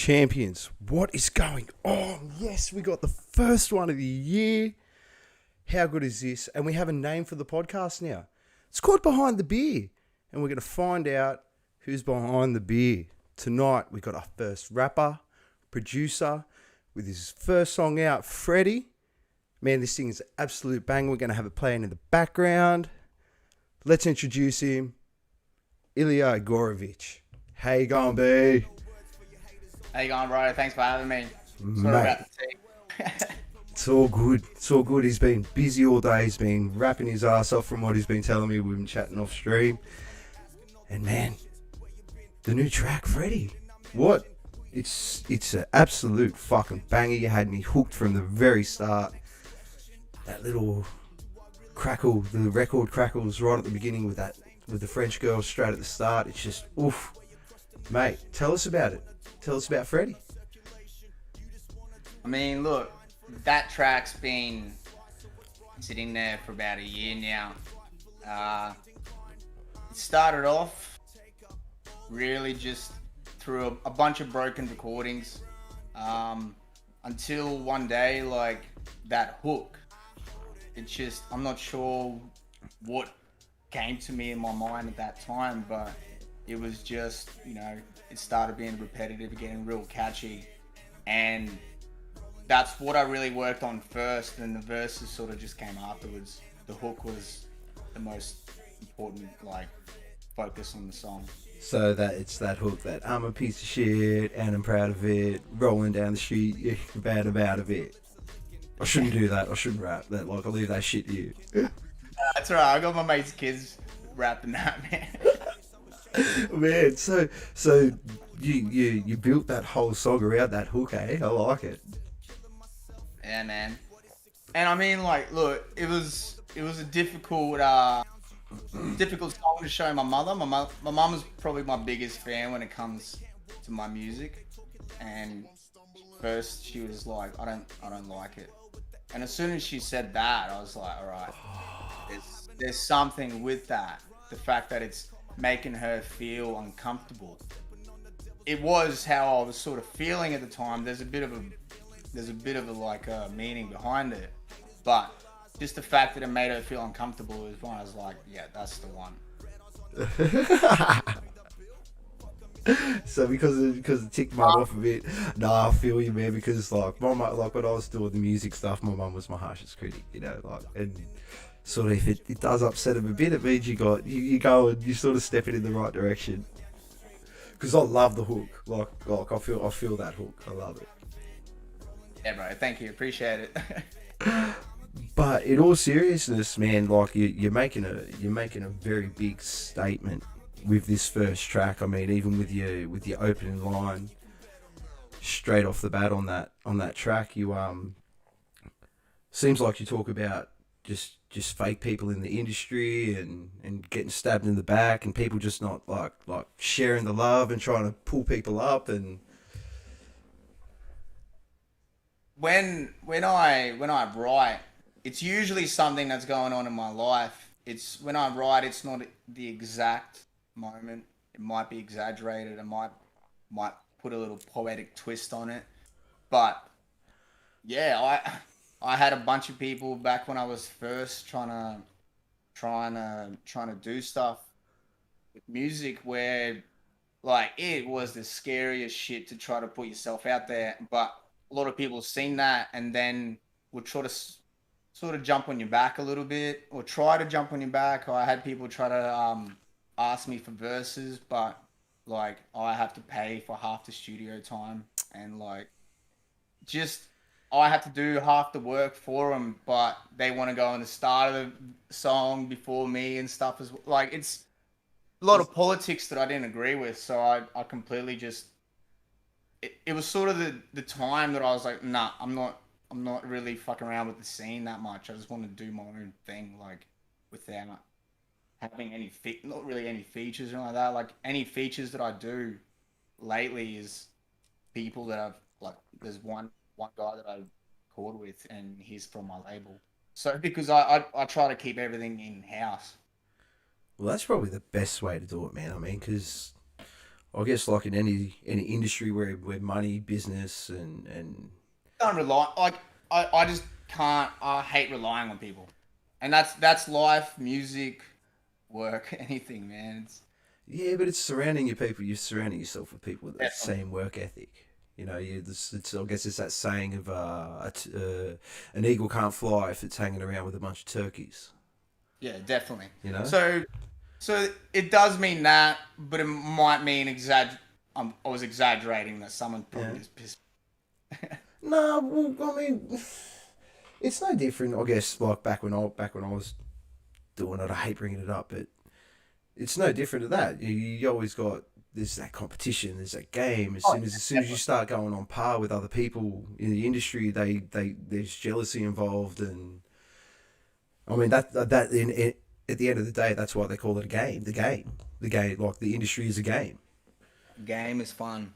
champions. What is going on? Yes, we got the first one of the year. How good is this? And we have a name for the podcast now. It's called Behind the Beer. And we're going to find out who's behind the beer. Tonight, we got our first rapper, producer, with his first song out, Freddie. Man, this thing is an absolute bang. We're going to have it playing in the background. Let's introduce him, Ilia Igoravich. How you going, B? How you going, bro? Thanks for having me. Sorry Mate, about the tea. it's all good. It's all good. He's been busy all day. He's been rapping his ass off from what he's been telling me. We've been chatting off stream. And man, the new track, Freddie. What? It's an absolute fucking banger. You had me hooked from the very start. That little crackle, the record crackles right at the beginning with the French girl straight at the start. It's just oof. Mate, tell us about it. Tell us about Freddie. I mean, look, that track's been sitting there for about a year now. It started off really just through a bunch of broken recordings until one day, like, that hook. It's just, I'm not sure what came to me in my mind at that time, but it was just, it started being repetitive, getting real catchy. And that's what I really worked on first, and the verses sort of just came afterwards. The hook was the most important, focus on the song. So that it's that hook that I'm a piece of shit and I'm proud of it, rolling down the street, yeah, bad about of it. I shouldn't do that. I shouldn't rap that. I'll leave that shit to you. That's right. I got my mate's kids rapping that, man. Man, so you built that whole song around that hook, eh? I like it. Yeah, man. And I mean, look, it was a difficult song to show my mother. My mum is probably my biggest fan when it comes to my music. And first she was like, I don't like it. And as soon as she said that, I was like, all right, there's something with that. The fact that it's making her feel uncomfortable. It was how I was sort of feeling at the time. There's a bit of a meaning behind it, but just the fact that it made her feel uncomfortable is when I was like, yeah, that's the one. So because it ticked my off a bit. Nah, I feel you, man. Because my mum, when I was doing the music stuff, my mum was my harshest critic, and sort of if it does upset him a bit, it means you go and you sort of step it in the right direction. Because I love the hook, I feel that hook. I love it. Yeah, bro. Thank you. Appreciate it. But in all seriousness, man, you're making a very big statement with this first track. I mean, even with your opening line straight off the bat on that track, you seems like you talk about just fake people in the industry and getting stabbed in the back and people just not like sharing the love and trying to pull people up. And when I write, it's usually something that's going on in my life. It's when I write, it's not the exact moment. It might be exaggerated. It might put a little poetic twist on it. But yeah, I had a bunch of people back when I was first trying to do stuff with music where it was the scariest shit to try to put yourself out there. But a lot of people have seen that and then would try to sort of jump on your back a little bit or try to jump on your back. Or I had people try to ask me for verses, but I have to pay for half the studio time and I have to do half the work for them, but they want to go on the start of the song before me and stuff as well. It's a lot of politics that I didn't agree with, so I completely just it was sort of the time that I was like, nah, I'm not really fucking around with the scene that much. I just want to do my own thing, without having not really any features or anything like that. Any features that I do lately is people that I've there's one guy that I record with and he's from my label. So because I try to keep everything in house. well, that's probably the best way to do it, man. I mean, because I guess like in any industry where money, business, and Can't rely like I just can't. I hate relying on people, and that's life, music, work, anything, man. It's yeah, but it's surrounding your people. You're surrounding yourself with people with the definitely, same work ethic. You know, I guess it's that saying of an eagle can't fly if it's hanging around with a bunch of turkeys. yeah, definitely. You know? So so it does mean that, but it might mean I was exaggerating that someone Yeah. probably just pissed. No, well, I mean, it's no different. I guess like back when I was doing it. I hate bringing it up, but it's no different to that. You always got there's that competition, there's that game. Oh, As soon as you definitely. start going on par with other people in the industry, they there's jealousy involved, and I mean that at the end of the day, that's why they call it a game. The game, like the industry is a game. Game is fun.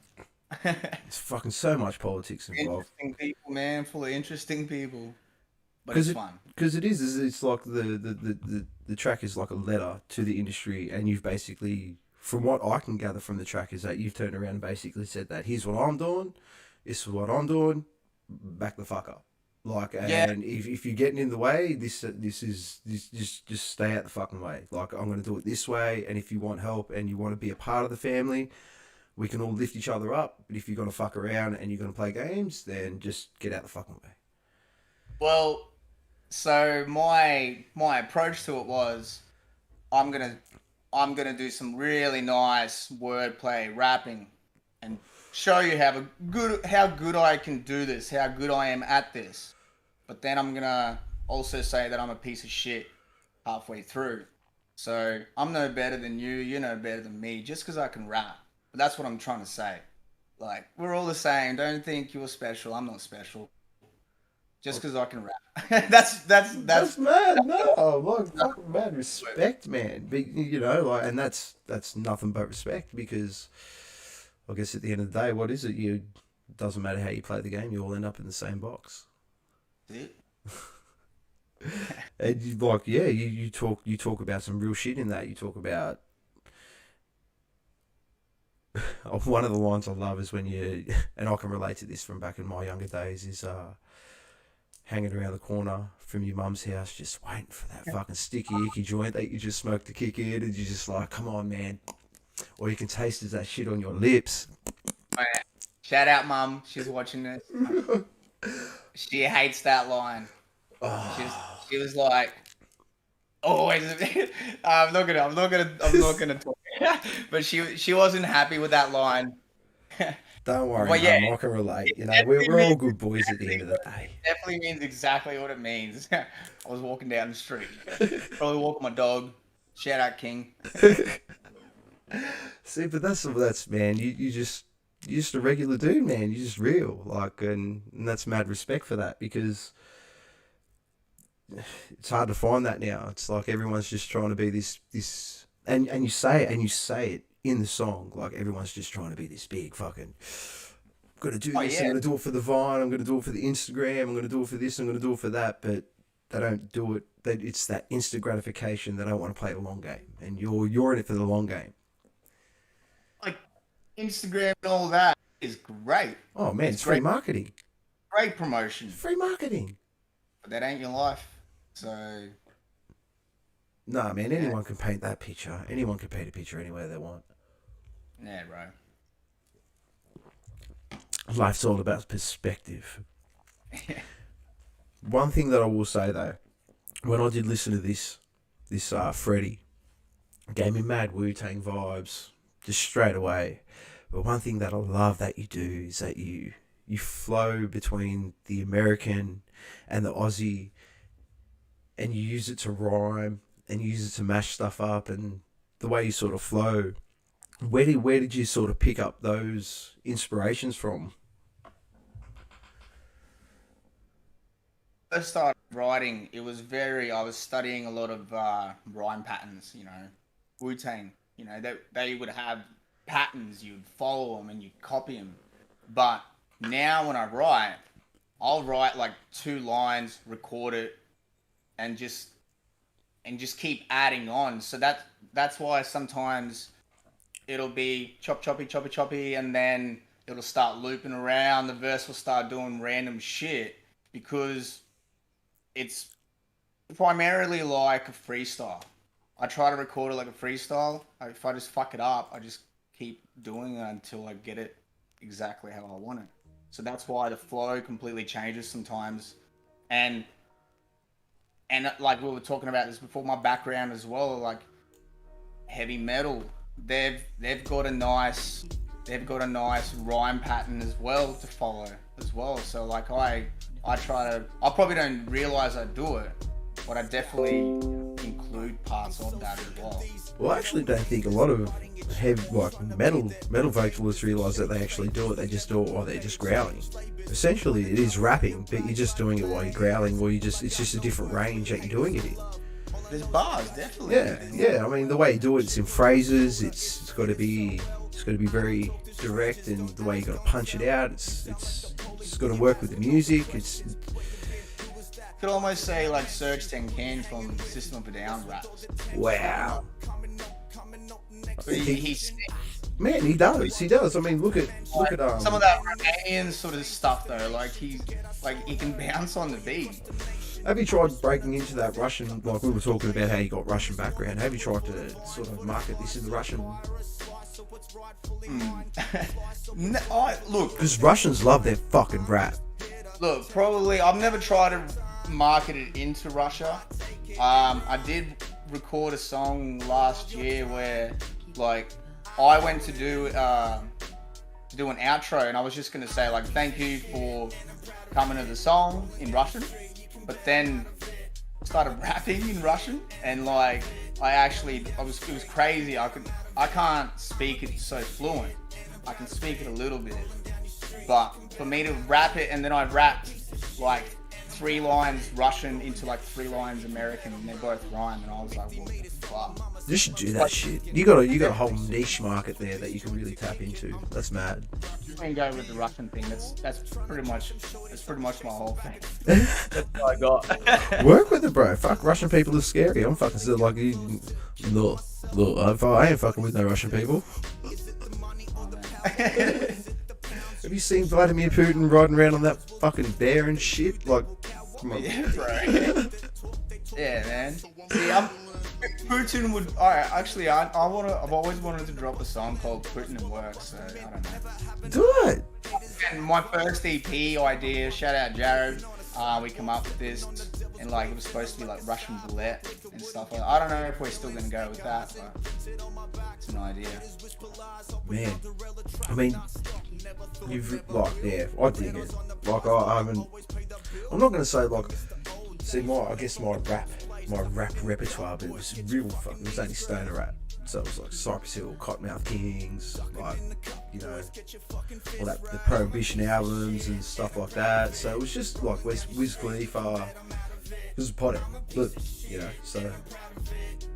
It's fucking so much politics involved. Interesting people, man. Full of interesting people, but Because it's it fun. because it is it's like the track is like a letter to the industry, and you've basically, from what I can gather from the track, is that you've turned around and basically said that here's what I'm doing, this is what I'm doing, back the fuck up. Like, Yeah. and if you're getting in the way, this just stay out the fucking way. Like, I'm gonna do it this way, and if you want help and you want to be a part of the family, we can all lift each other up. But if you're gonna fuck around and you're gonna play games, then just get out the fucking way. Well, so my approach to it was I'm gonna I'm gonna do some really nice wordplay rapping and show you how good I can do this, how good I am at this. But then I'm gonna also say that I'm a piece of shit halfway through. So I'm no better than you, you're no better than me, just because I can rap. But that's what I'm trying to say. Like, we're all the same. Don't think you're special. I'm not special. Just because I can rap. That's That's mad, no, like fucking mad respect, man. You know, like, and that's nothing but respect because I guess at the end of the day, what is it? You doesn't matter how you play the game, you all end up in the same box. it. And you like, yeah, you talk about some real shit in that. You talk about one of the lines I love is when you and I can relate to this from back in my younger days is hanging around the corner from your mum's house, just waiting for that fucking sticky icky joint that you just smoked to kick in, and you're just like, come on, man. All you can taste is that shit on your lips. Man, shout out, mum. She's watching this. She hates that line. She's she was like, always. I'm not gonna talk. But she wasn't happy with that line. Don't worry, But yeah, mum, I can relate. it You know, definitely we're all means good boys at the exactly end of the what day. it definitely means exactly what it means. I was walking down the street, probably walking my dog. Shout out, King. See, but that's man. You just a regular dude, man. You're just real, like, and that's mad respect for that because it's hard to find that now. It's like everyone's just trying to be this, and you say it in the song, like everyone's just trying to be this big fucking. I'm gonna do Oh this. I'm yeah, gonna do it for the Vine. I'm gonna do it for the Instagram. I'm gonna do it for this. I'm gonna do it for that. But they don't do it. It's that instant gratification. They don't want to play the long game, and you're in it for the long game. like Instagram and all that is great. Oh man, It's it's free great, marketing. great promotion. Free marketing. But that ain't your life. So Nah, man. yeah, Anyone can paint that picture. Anyone can paint a picture anywhere they want. yeah, bro. Life's all about perspective. One thing that I will say though, when I did listen to this Freddie, gave me mad Wu Tang vibes just straight away. But one thing that I love that you do is that you flow between the American and the Aussie, and you use it to rhyme and you use it to mash stuff up, and the way you sort of flow. Where did you sort of pick up those inspirations from? First started writing, it was I was studying a lot of rhyme patterns, Wu Tang, they would have patterns, you'd follow them and you'd copy them. But now when I write, I'll write like two lines, record it, and just keep adding on. So that's why sometimes it'll be chop choppy choppy choppy, and then it'll start looping around. The verse will start doing random shit because it's primarily like a freestyle. I try to record it like a freestyle. If I just fuck it up, I just keep doing it until I get it exactly how I want it. So that's why the flow completely changes sometimes. And like we were talking about this before, my background as well, like heavy metal, they've got a nice rhyme pattern as well to follow as well. So like I probably don't realize I do it, but I definitely include parts of that as well. Well, I actually don't think a lot of heavy, like metal vocalists realise that they actually do it. They just do it while they're just growling. Essentially, it is rapping, but you're just doing it while you're growling, or it's just a different range that you're doing it in. There's bars, definitely. Yeah. I mean, the way you do it, it's in phrases. It's got to be very direct, and the way you got to punch it out. It's got to work with the music. Could almost say like Serge Tankian from System of a Down raps. Wow. He Man, he does. I mean, look at some of that Romanian sort of stuff though. Like he can bounce on the beat. Have you tried breaking into that Russian? Like we were talking about how you got Russian background. Have you tried to sort of market this in the Russian? No, look, because Russians love their fucking rap. Look, probably I've never tried to market it into Russia. I did record a song last year where like I went to do an outro, and I was just gonna say like thank you for coming to the song in Russian, but then started rapping in Russian, and like it was crazy. I can't speak it so fluent. I can speak it a little bit, but for me to rap it, and then I rapped like 3 lines Russian into like 3 lines American, and they both rhyme, and I was like, what the fuck? You should do that shit. You got a whole niche market there that you can really tap into. That's mad. You can go with the Russian thing. That's pretty much my whole thing. That's what I got. Work with it, bro. Fuck, Russian people are scary. I'm fucking still like you. Look, I ain't fucking with no Russian people. Have you seen Vladimir Putin riding around on that fucking bear and shit? Like, come on. Yeah, bro. Yeah, man. See, Putin would. I've always wanted to drop a song called Putin at Work, so I don't know. Do it. And my first EP idea, shout out Jared, we come up with this, and like it was supposed to be like Russian roulette and stuff like that. I don't know if we're still gonna go with that, but it's an idea. Man, I mean, you've I dig it. Like I'm not gonna say like, see I guess my rap repertoire, but it was real fucking. It was only stoner rap. So it was like Cypress Hill, Cottonmouth Kings, like, you know, all that, the Prohibition albums and stuff like that. So it was just like Wiz Khalifa. It was a pothead, but you know, so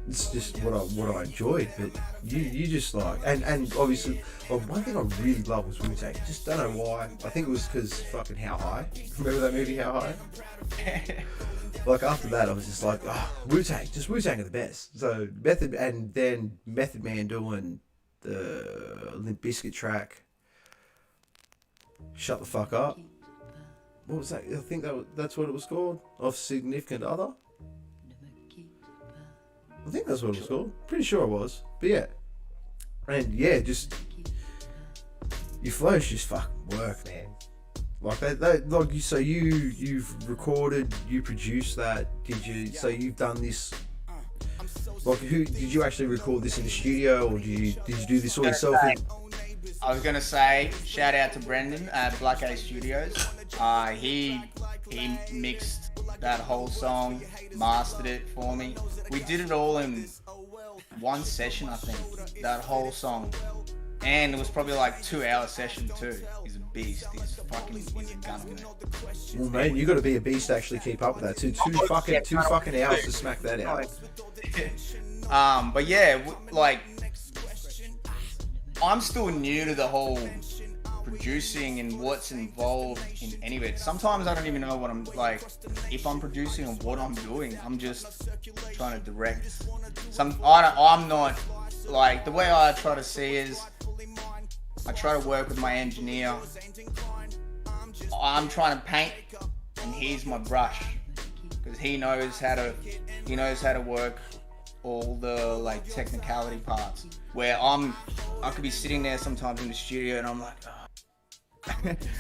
it's just what I enjoyed. But you just like, and obviously, like, one thing I really loved was Wu-Tang. Just don't know why. I think it was because fucking How High. Remember that movie How High? Like after that, I was just like, Wu-Tang are the best. So Method Man doing the Limp Bizkit track, Shut the Fuck Up. What was that? I think that's what it was called. Of Significant Other. I think that's what it was called. Pretty sure it was. But yeah, and yeah, just your flows just fucking work, man. Like like you. So you've recorded, you produced that. Did you? So you've done this. Like, who did you actually record this in the studio, or did you do this all yourself? I was gonna say shout out to Brendan at Black A Studios. He mixed that whole song, mastered it for me. We did it all in one session, I think. That whole song. And it was probably like 2-hour session too. He's a beast. He's a gun on it. Well, man, you got to be a beast to actually keep up with that too. Two fucking hours to smack that out. But yeah, like I'm still new to the whole producing and what's involved in any of it. Sometimes I don't even know what I'm like, if I'm producing or what I'm doing. I'm just trying to direct. I'm not like the way I try to see is I try to work with my engineer. I'm trying to paint, and he's my brush because he knows how to work all the like technicality parts. Where I could be sitting there sometimes in the studio, and I'm like, oh.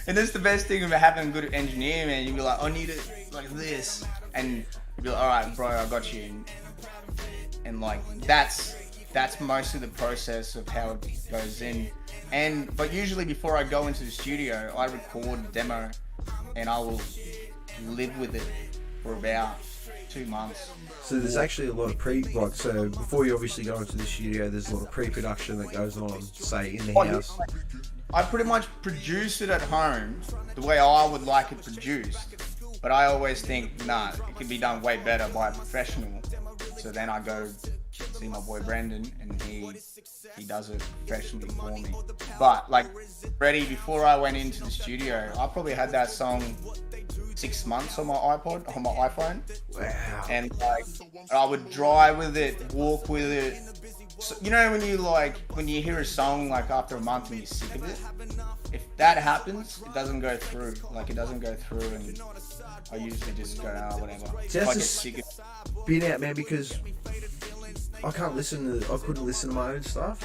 And that's the best thing about having a good engineer, man. You'd be like, I need it like this, and you'd be like, all right, bro, I got you. And like that's mostly the process of how it goes in. But usually before I go into the studio, I record a demo, and I will live with it for about 2 months. So there's actually a lot of so before you obviously go into the studio, there's a lot of pre-production that goes on, say, in the house. I pretty much produce it at home the way I would like it produced. But I always think, nah, it could be done way better by a professional. So then I go see my boy Brendan, and he does it professionally for me. But like, Freddie, before I went into the studio, I probably had that song 6 months on my iPhone. Wow. And like, I would drive with it, walk with it. So, you know, when you hear a song like after a month and you're sick of it, if that happens, it doesn't go through. Like, it doesn't go through, and I usually just go, oh, whatever. If I get sick of being out, man, because I couldn't listen to my own stuff.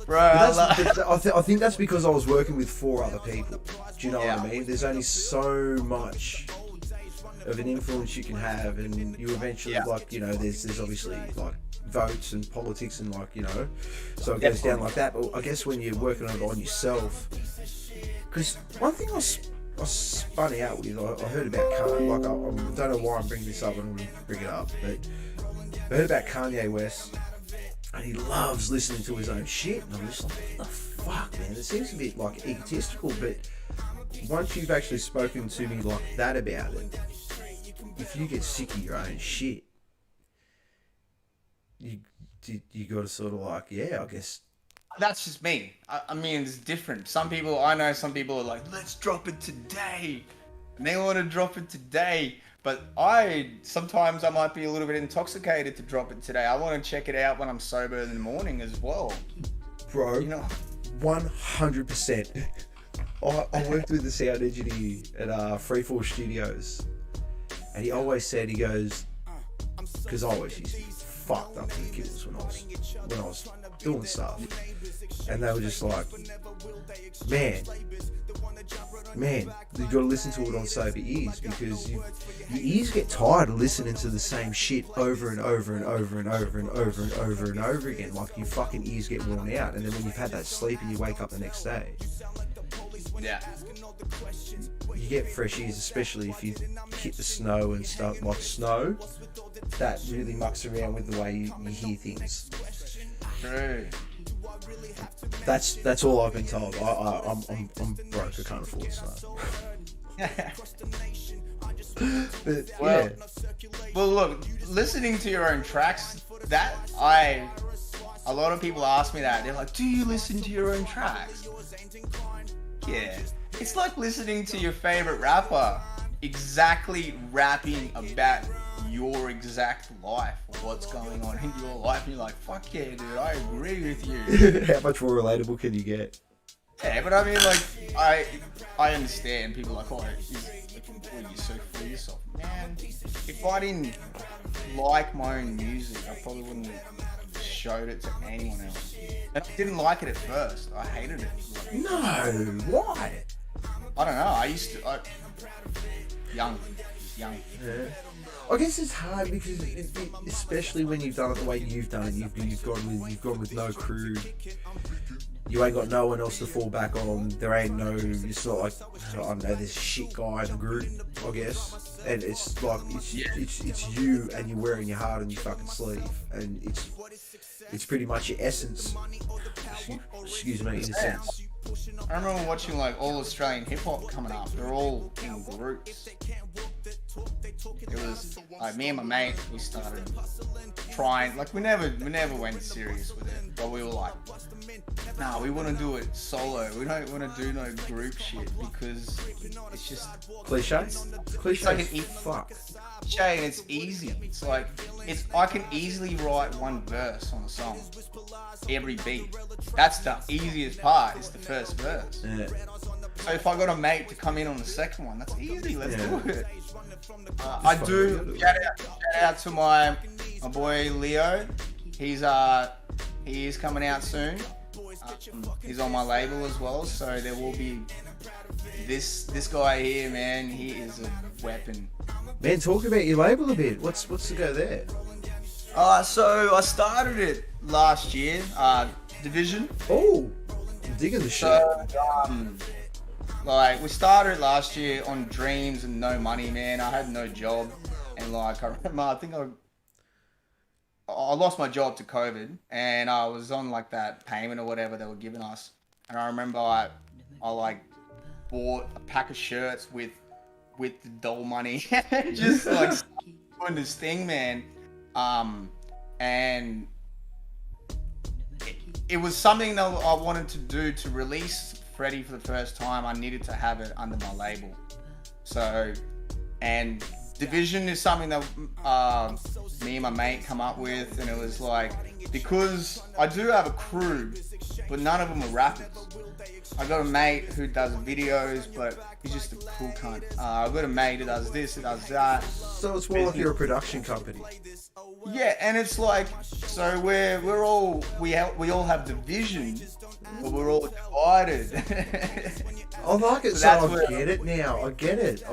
Bro, I think that's because I was working with 4 other people. Do you know what I mean? There's only so much of an influence you can have, and you eventually there's obviously like votes and politics and like, so it goes down like that. But I guess when you're working on yourself, because one thing I was spun out with, I heard about Kanye. Like, I don't know why I'm bringing this up, and I'm going to bring it up, but I heard about Kanye West, and he loves listening to his own shit, and I'm just like, what the fuck, man? It seems a bit like egotistical, but once you've actually spoken to me like that about it, if you get sick of your own shit, you got to sort of like, I guess. That's just me. I mean, it's different. I know some people are like, let's drop it today. And they want to drop it today. But sometimes I might be a little bit intoxicated to drop it today. I want to check it out when I'm sober in the morning as well. Bro, 100%. I worked with the sound engineer at Freefall Studios. And he always said, he goes, because I always used to be fucked up to the gills when I was doing stuff. And they were just like, man, you got to listen to it on sober ears, because your ears get tired of listening to the same shit over and over and over and over and over and over and over again. Like, your fucking ears get worn out, and then when you've had that sleep and you wake up the next day, you get fresh ears, especially if you hit the snow and stuff. Like snow, that really mucks around with the way you hear things. True. That's all I've been told. I'm broke. I can't afford snow. But, well, look, listening to your own tracks, a lot of people ask me that. They're like, do you listen to your own tracks? Yeah. It's like listening to your favorite rapper exactly rapping about your exact life, what's going on in your life, and you're like, fuck yeah, dude, I agree with you. How much more relatable can you get? Yeah, but I mean, like, I understand people are like, oh, you're so full of yourself. Man, if I didn't like my own music, I probably wouldn't have showed it to anyone else. And I didn't like it at first. I hated it. No, why? I don't know. Young. Yeah. I guess it's hard because, especially when you've done it the way you've done it, you've gone with no crew. You ain't got no one else to fall back on. There ain't no. It's not like, I don't know, this shit guy in the group, I guess. And it's like it's you, and you're wearing your heart on your fucking sleeve, and it's pretty much your essence. Excuse me, in a sense. I remember watching like all Australian hip hop coming up. They're all in groups. It was like me and my mate. We started trying. Like we never went serious with it. But we were like, nah, we want to do it solo. We don't want to do no group shit because it's just Cliche? Cliche like as an fuck. cliche and it's easy. It's like I can easily write one verse on a song, every beat. That's the easiest part. Is the first verse. Yeah. So if I got a mate to come in on the second one, that's easy. Let's Yeah. do it. I do shout out to my boy Leo. He is coming out soon. He's on my label as well, so there will be this guy here, man. He is a weapon. Man, talk about your label a bit. What's the go there? So I started it last year. Division. Oh, I'm digging the shit. So, like we started last year on dreams and no money, man. I had no job, and like I remember, I think I lost my job to COVID, and I was on like that payment or whatever they were giving us, and I remember I like bought a pack of shirts with the doll money, just like doing this thing, man. And it was something that I wanted to do to release Freddie for the first time. I needed to have it under my label. So, and Division is something that me and my mate come up with, and it was like, because I do have a crew, but none of them are rappers. I got a mate who does videos, but he's just a cool cunt. I got a mate who does this, who does that. So it's more like you're a production company. Yeah, and it's like, so we all have division, but we're all divided. I like it, so I get it now. I get it.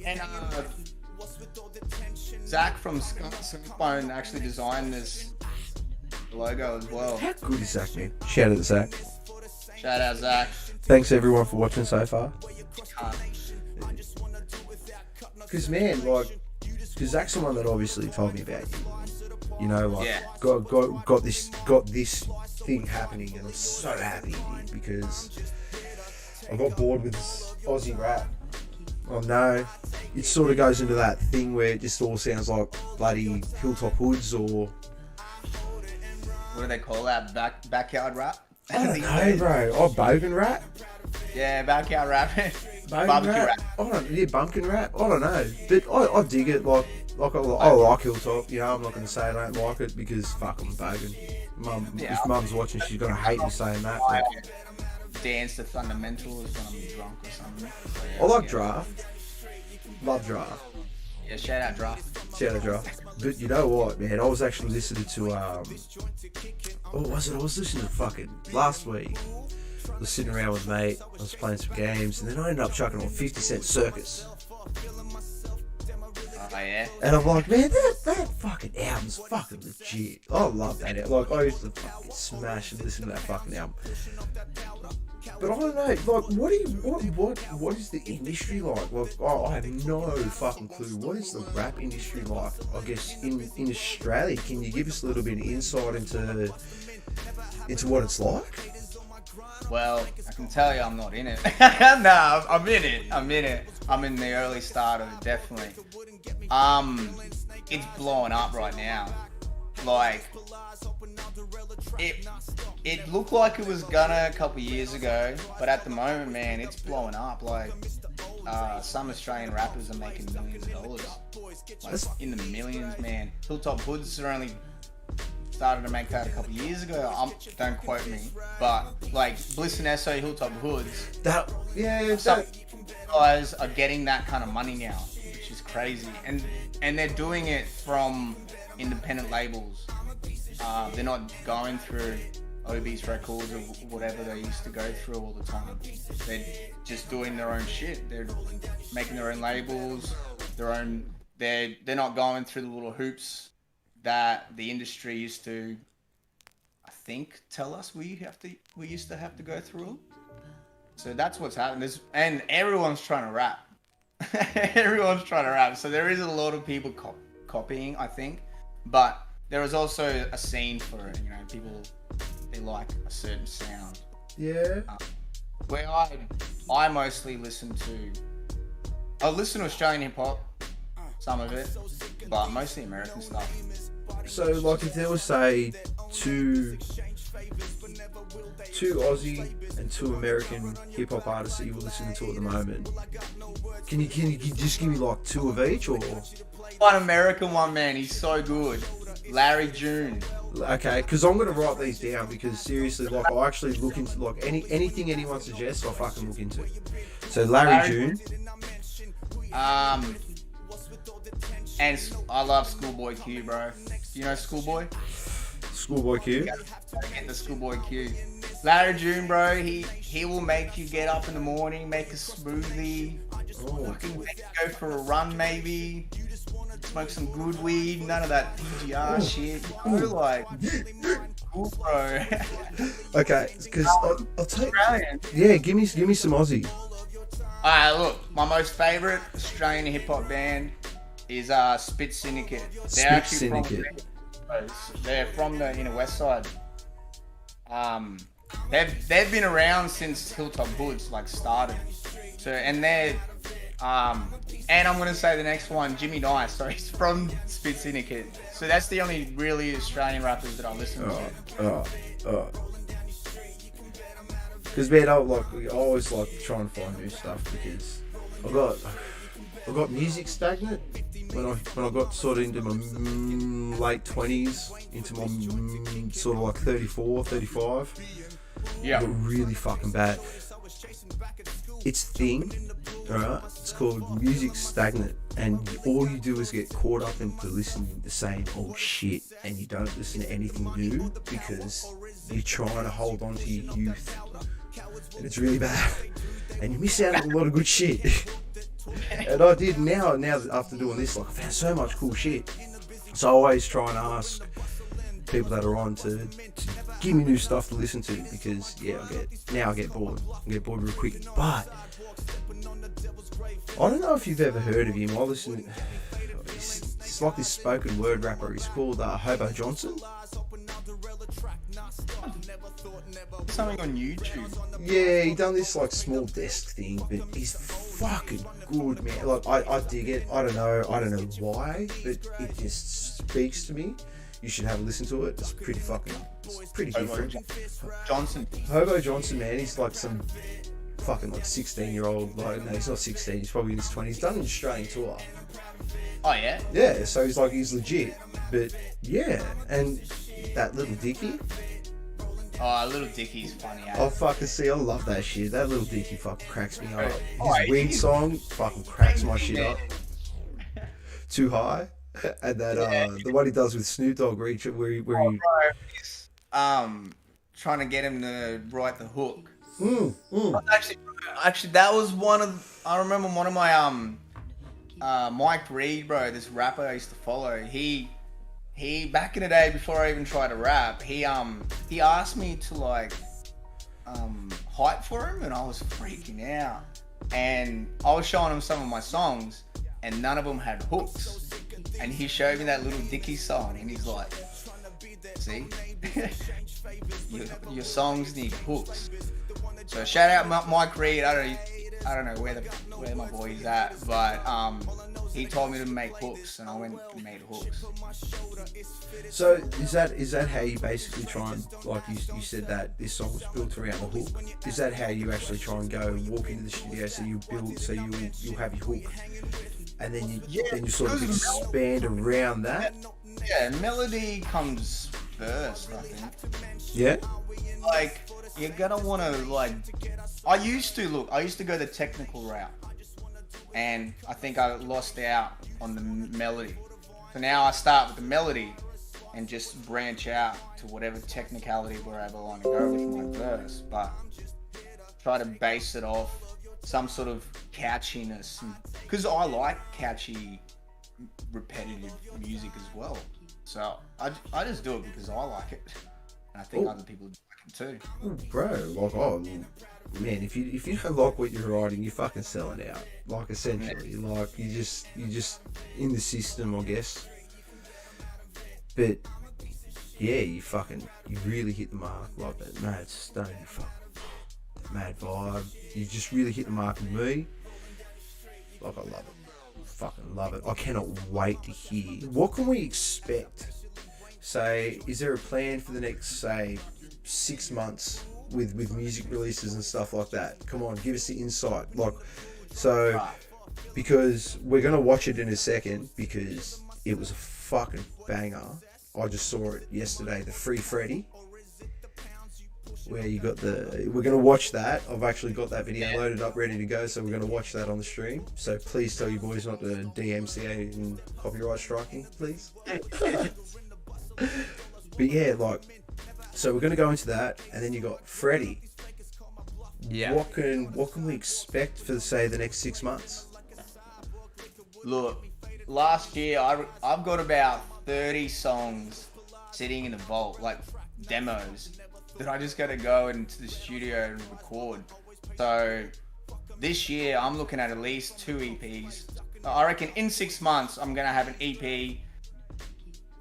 And Zach from Skunkbone actually designed this logo as well. How good is Zach, man? Shout out to Zach. Shout out Zach. Thanks everyone for watching so far. Because man, like, because Zach's the one that obviously told me about you. You know, like, Yeah. got this thing happening, and I'm so happy, dude, because I got bored with this Aussie rap. Oh no, it sort of goes into that thing where it just all sounds like bloody Hilltop Hoods or What do they call that? Backyard rap? I don't know, bro. Oh, bogan rap. Yeah, backyard rap. Bogan Barbecue rap. I don't, yeah, bumpkin rap. I don't know, but I dig it. Like I like Hilltop. You know, I'm not gonna say I don't like it because fuck, I'm bogan. Mum, Yeah, if Mum's watching, she's gonna hate me saying that. I But dance to fundamentals when I'm drunk or something. So, yeah, I like yeah. draft. Love draft. Yeah, shout out draft. Shout out draft. But you know what, man? I was actually listening to what was it? I was listening to fucking last week. I was sitting around with mate. I was playing some games, and then I ended up chucking on 50 Cent Circus. Oh yeah. And I'm like, man, that fucking album's fucking legit. I love that album. Like, I used to fucking smash and listen to that fucking album. But I don't know, like, what is the industry like? Like, I have no fucking clue. What is the rap industry like? I guess in Australia, can you give us a little bit of insight into what it's like? Well, I can tell you I'm not in it. No, I'm in it. I'm in the early start of it, definitely. It's blowing up right now. Like, it looked like it was gonna a couple years ago, but at the moment, man, it's blowing up. Like, some Australian rappers are making millions of dollars. Like, in the millions, man. Hilltop Hoods are only started to make that a couple years ago. Don't quote me, but like Bliss and SO, Hilltop Hoods, some guys are getting that kind of money now, which is crazy, and they're doing it from independent labels. They're not going through Obie's records or whatever they used to go through all the time. They're just doing their own shit. They're making their own labels, they're not going through the little hoops that the industry used to, I think, tell us we used to have to go through. So that's what's happening. And everyone's trying to rap. Everyone's trying to rap. So there is a lot of people copying, I think. But there is also a scene for it. You know, people, they like a certain sound. Yeah. Where I mostly listen to I listen to Australian hip hop, some of it, but mostly American stuff. So, like, if there was, say, two Aussie and two American hip hop artists that you were listening to at the moment, can you just give me like two of each, or? One American one, man, he's so good. Larry June. Okay, because I'm gonna write these down, because seriously, like, I actually look into like anything anyone suggests, I fucking look into. So Larry June. And I love Schoolboy Q, bro. Do you know Schoolboy? Schoolboy Q. Gotta get the Schoolboy Q. Larry June, bro. He will make you get up in the morning, make a smoothie, fucking make you go for a run, maybe. Smoke some good weed. None of that PGR shit. You know, like, cool, bro. Okay, because I'll take. Australian. Yeah, give me some Aussie. Alright, look, my most favourite Australian hip hop band is Spit Syndicate. They're from the inner west side. They've been around since Hilltop Hoods like started. So and they're and I'm gonna say the next one, Jimmy Nice. So he's from Spit Syndicate. So that's the only really Australian rappers that I listen to. Because man, I always like to try and find new stuff, because I got music stagnant when I got sort of into my late 20s, into my sort of like 34, 35. Yeah. I got really fucking bad. It's thing, alright? It's called music stagnant, and all you do is get caught up into listening to the same old shit, and you don't listen to anything new because you're trying to hold on to your youth. And it's really bad, and you miss out on a lot of good shit. And I did now after doing this, like, I found so much cool shit. So I always try and ask people that are on to give me new stuff to listen to, because I get bored. I get bored real quick. But I don't know if you've ever heard of him. I listen. It's like this spoken word rapper. He's called Hobo Johnson. Something on YouTube. Yeah, he done this like small desk thing, but he's fucking good, man. Like, I dig it. I don't know why, but it just speaks to me. You should have a listen to it. It's pretty different. Hobo Johnson, man, he's like some fucking like 16-year-old. Like, no, he's not 16. He's probably in his 20s. He's done an Australian tour. Oh yeah. Yeah, so he's legit. But yeah, and that Little Dicky. Oh, Little Dicky's funny. Oh, fucking see, I love that shit. That Little Dicky fucking cracks me up. His weed song fucking cracks my shit up. Too High, and that the one he does with Snoop Dogg, where he trying to get him to write the hook. Actually, that was I remember one of my Mike Reed, bro, this rapper I used to follow. He back in the day, before I even tried to rap, he asked me to like hype for him, and I was freaking out. And I was showing him some of my songs, and none of them had hooks. And he showed me that Little Dicky song, and he's like, "See, your songs need hooks." So shout out Mike Reed. I don't know where my boy's at, but he told me to make hooks, and I went and made hooks. So is that how you basically try and, like you said that this song was built around the hook? Is that how you actually try and go walk into the studio? So you'll have your hook, and then you sort of expand around that. Yeah, melody comes first, I think. Yeah. Like, you're gonna want to, like, I used to go the technical route, and I think I lost out on the melody. So now I start with the melody and just branch out to whatever technicality wherever I want to go with my verse, but try to base it off some sort of catchiness, because I like catchy, repetitive music as well. So I just do it because I like it, and I think other people like it too. Bro, like, man, if you don't like what you're writing, you're fucking selling out. Like, essentially, like, you just in the system, I guess. But yeah, you really hit the mark, like that mad stone, fucking mad vibe. You just really hit the mark with me. Like, I love it. Fucking love it. I cannot wait to hear. What can we expect? Say, is there a plan for the next, say, 6 months with music releases and stuff like that? Come on, give us the insight. Like, so, because we're going to watch it in a second, because it was a fucking banger. I just saw it yesterday, the Free Freddy, where you got we're going to watch that. I've actually got that video loaded up, ready to go, so we're going to watch that on the stream. So please tell your boys not to DMCA and copyright striking, please. But yeah, like, so we're going to go into that, and then you got Freddy. Yeah. What can we expect for, say, the next 6 months? Look, last year I've got about 30 songs sitting in a vault, like demos, that I just got to go into the studio and record. So this year I'm looking at least 2 EPs. I reckon in 6 months I'm gonna have an EP,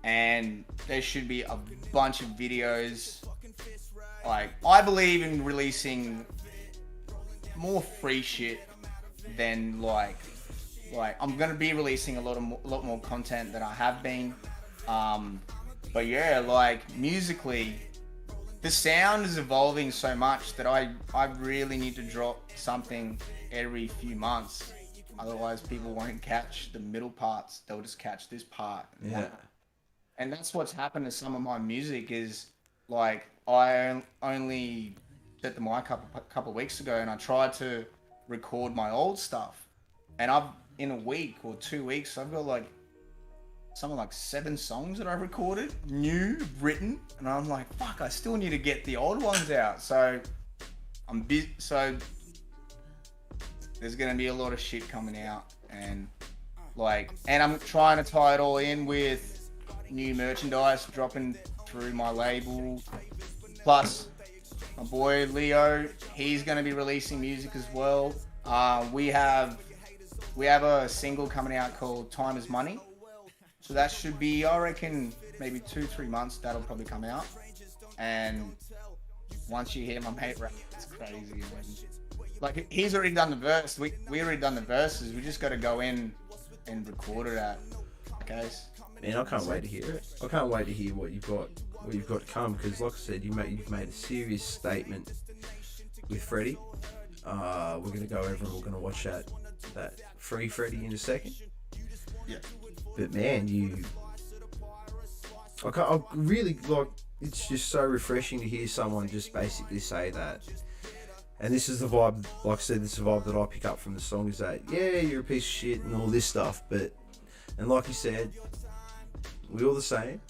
and there should be a bunch of videos. Like, I believe in releasing more free shit than like I'm gonna be releasing a lot more content than I have been. But yeah, like, musically, the sound is evolving so much that I really need to drop something every few months. Otherwise, people won't catch the middle parts. They'll just catch this part. Yeah. And that's what's happened to some of my music is, like, I only set the mic up a couple of weeks ago, and I tried to record my old stuff. And in a week or 2 weeks, I've got like something like 7 songs that I've recorded, new, written. And I'm like, fuck, I still need to get the old ones out. So I'm busy. So there's going to be a lot of shit coming out. And I'm trying to tie it all in with new merchandise dropping through my label. Plus, my boy Leo, he's going to be releasing music as well. We have a single coming out called Time Is Money. So that should be, I reckon, maybe 2-3 months that'll probably come out. And once you hear my mate rap, it's crazy. Like, he's already done the verse. We already done the verses. We just got to go in and record it at case. Man, I can't wait to hear it. I can't wait to hear what you've got to come, because, like I said, you've made a serious statement with Freddy. We're gonna go over and we're gonna watch that Free Freddy in a second. Yeah. But man, I really, like, it's just so refreshing to hear someone just basically say that. And this is the vibe, like I said, this is the vibe that I pick up from the song, is that, yeah, you're a piece of shit and all this stuff, and like you said, we're all the same.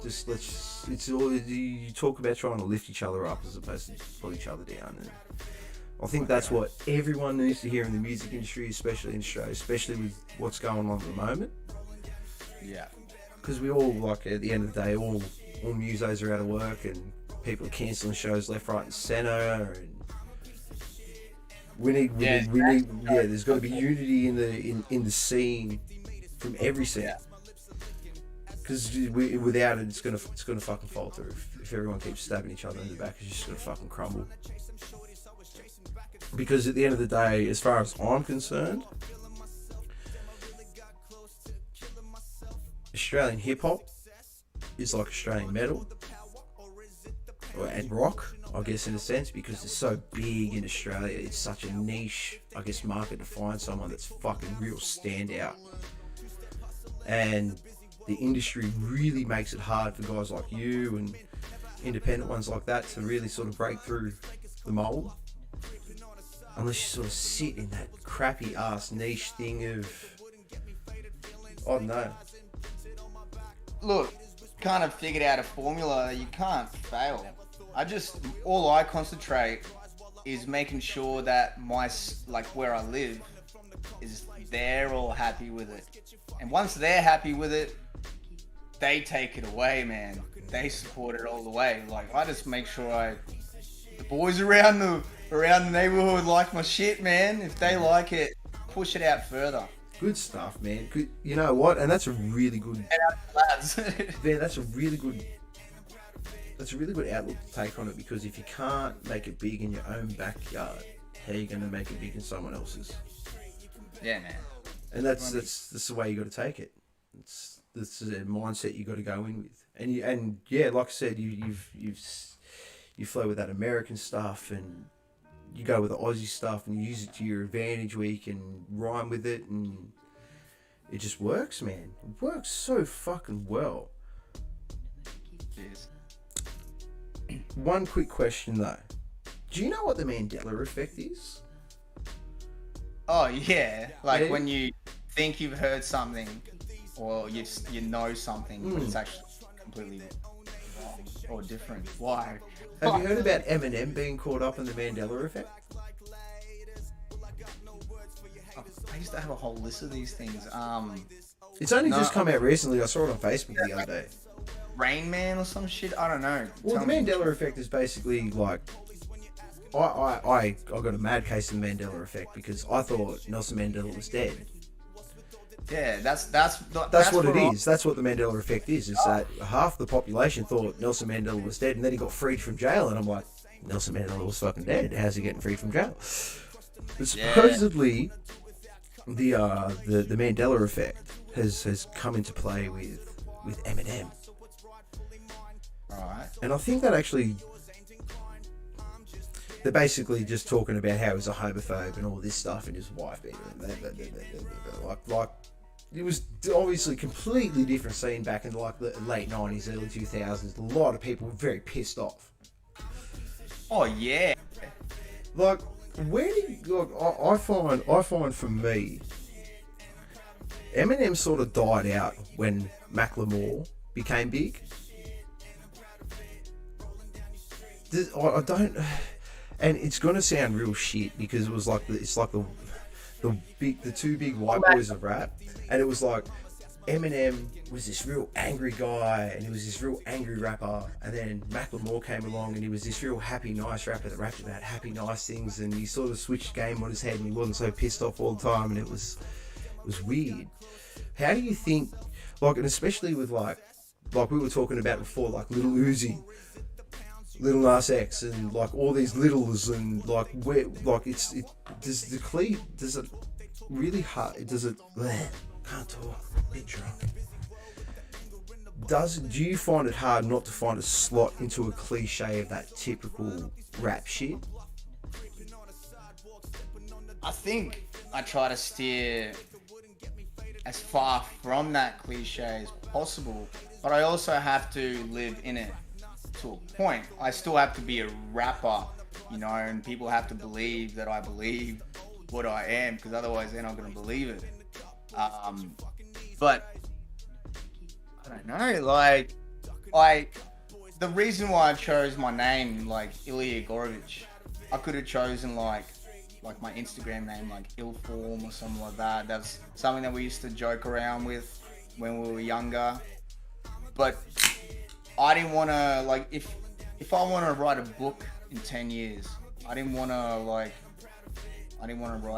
It's all, you talk about trying to lift each other up as opposed to pull each other down. And I think that's what everyone needs to hear in the music industry, especially in Australia, especially with what's going on at the moment. Yeah. Because we all, like, at the end of the day, all musos are out of work, and people are cancelling shows left, right, and centre, and we need there's got to be unity in the scene from every scene. Because without it, it's gonna fucking falter. If everyone keeps stabbing each other in the back, it's just gonna fucking crumble. Because at the end of the day, as far as I'm concerned, Australian hip hop is like Australian metal and rock, I guess, in a sense, because it's so big in Australia. It's such a niche, I guess, market to find someone that's fucking real standout. And the industry really makes it hard for guys like you and independent ones like that to really sort of break through the mold. Unless you sort of sit in that crappy ass niche thing of, I don't know. Look, kind of figured out a formula. You can't fail. All I concentrate is making sure that where I live is they're all happy with it. And once they're happy with it, they take it away, man. They support it all the way. Like, I just make sure the boys around the neighborhood like my shit, man. If they like it, push it out further. Good stuff, man. Good, you know what? And that's a really good. Lads. Man, that's a really good outlook to take on it, because if you can't make it big in your own backyard, how are you going to make it big in someone else's? Yeah, man. And that's the way you got to take it. That's the mindset you got to go in with. And yeah, like I said, you flow with that American stuff, and you go with the Aussie stuff, and you use it to your advantage where you can rhyme with it, and it just works, man. It works so fucking well. Cheers. One quick question though. Do you know what the Mandela effect is? Oh yeah, like Yeah. when you think you've heard something, or you know something, but it's actually completely wrong or different. Why? Have you heard about Eminem being caught up in the Mandela effect? I used to have a whole list of these things. It's only No. just come out recently. I saw it on Facebook the other day. Rain Man or some shit. I don't know. Well, Tell the me. Mandela effect is basically like I got a mad case of the Mandela effect because I thought Nelson Mandela was dead. Yeah, that's What it is. That's what the Mandela effect is. It's that half the population thought Nelson Mandela was dead, and then he got freed from jail, and I'm like, Nelson Mandela was fucking dead. How's he getting freed from jail? But supposedly, the Mandela effect has come into play with Eminem, Alright. and I think that actually they're basically just talking about how he's a homophobe and all this stuff, and his wife being like it was obviously a completely different scene back in like the late 90s, early 2000s. A lot of people were very pissed off. Oh yeah. Like, where do you, like, I find for me, Eminem sort of died out when Macklemore became big. I don't, and it's gonna sound real shit because it was like the two big white boys of rap, and it was like Eminem was this real angry guy, and he was this real angry rapper, and then Macklemore came along, and he was this real happy, nice rapper that rapped about happy, nice things, and he sort of switched game on his head, and he wasn't so pissed off all the time, and it was weird. How do you think, like, and especially with like we were talking about before, like Lil Uzi, Lil Nas X, and like all these littles, and like where, like does it really hard? Does it? Can't talk. Bit drunk. Do you find it hard not to find a slot into a cliche of that typical rap shit? I think I try to steer as far from that cliche as possible, but I also have to live in it to a point. I still have to be a rapper, you know, and people have to believe that I believe what I am, because otherwise they're not going to believe it. But I don't know, like, the reason why I chose my name, like Ilia Igoravich, I could have chosen like my Instagram name, like Illform or something like that. That's something that we used to joke around with when we were younger. But I didn't want to, like, if I want to write a book in 10 years, I didn't want to write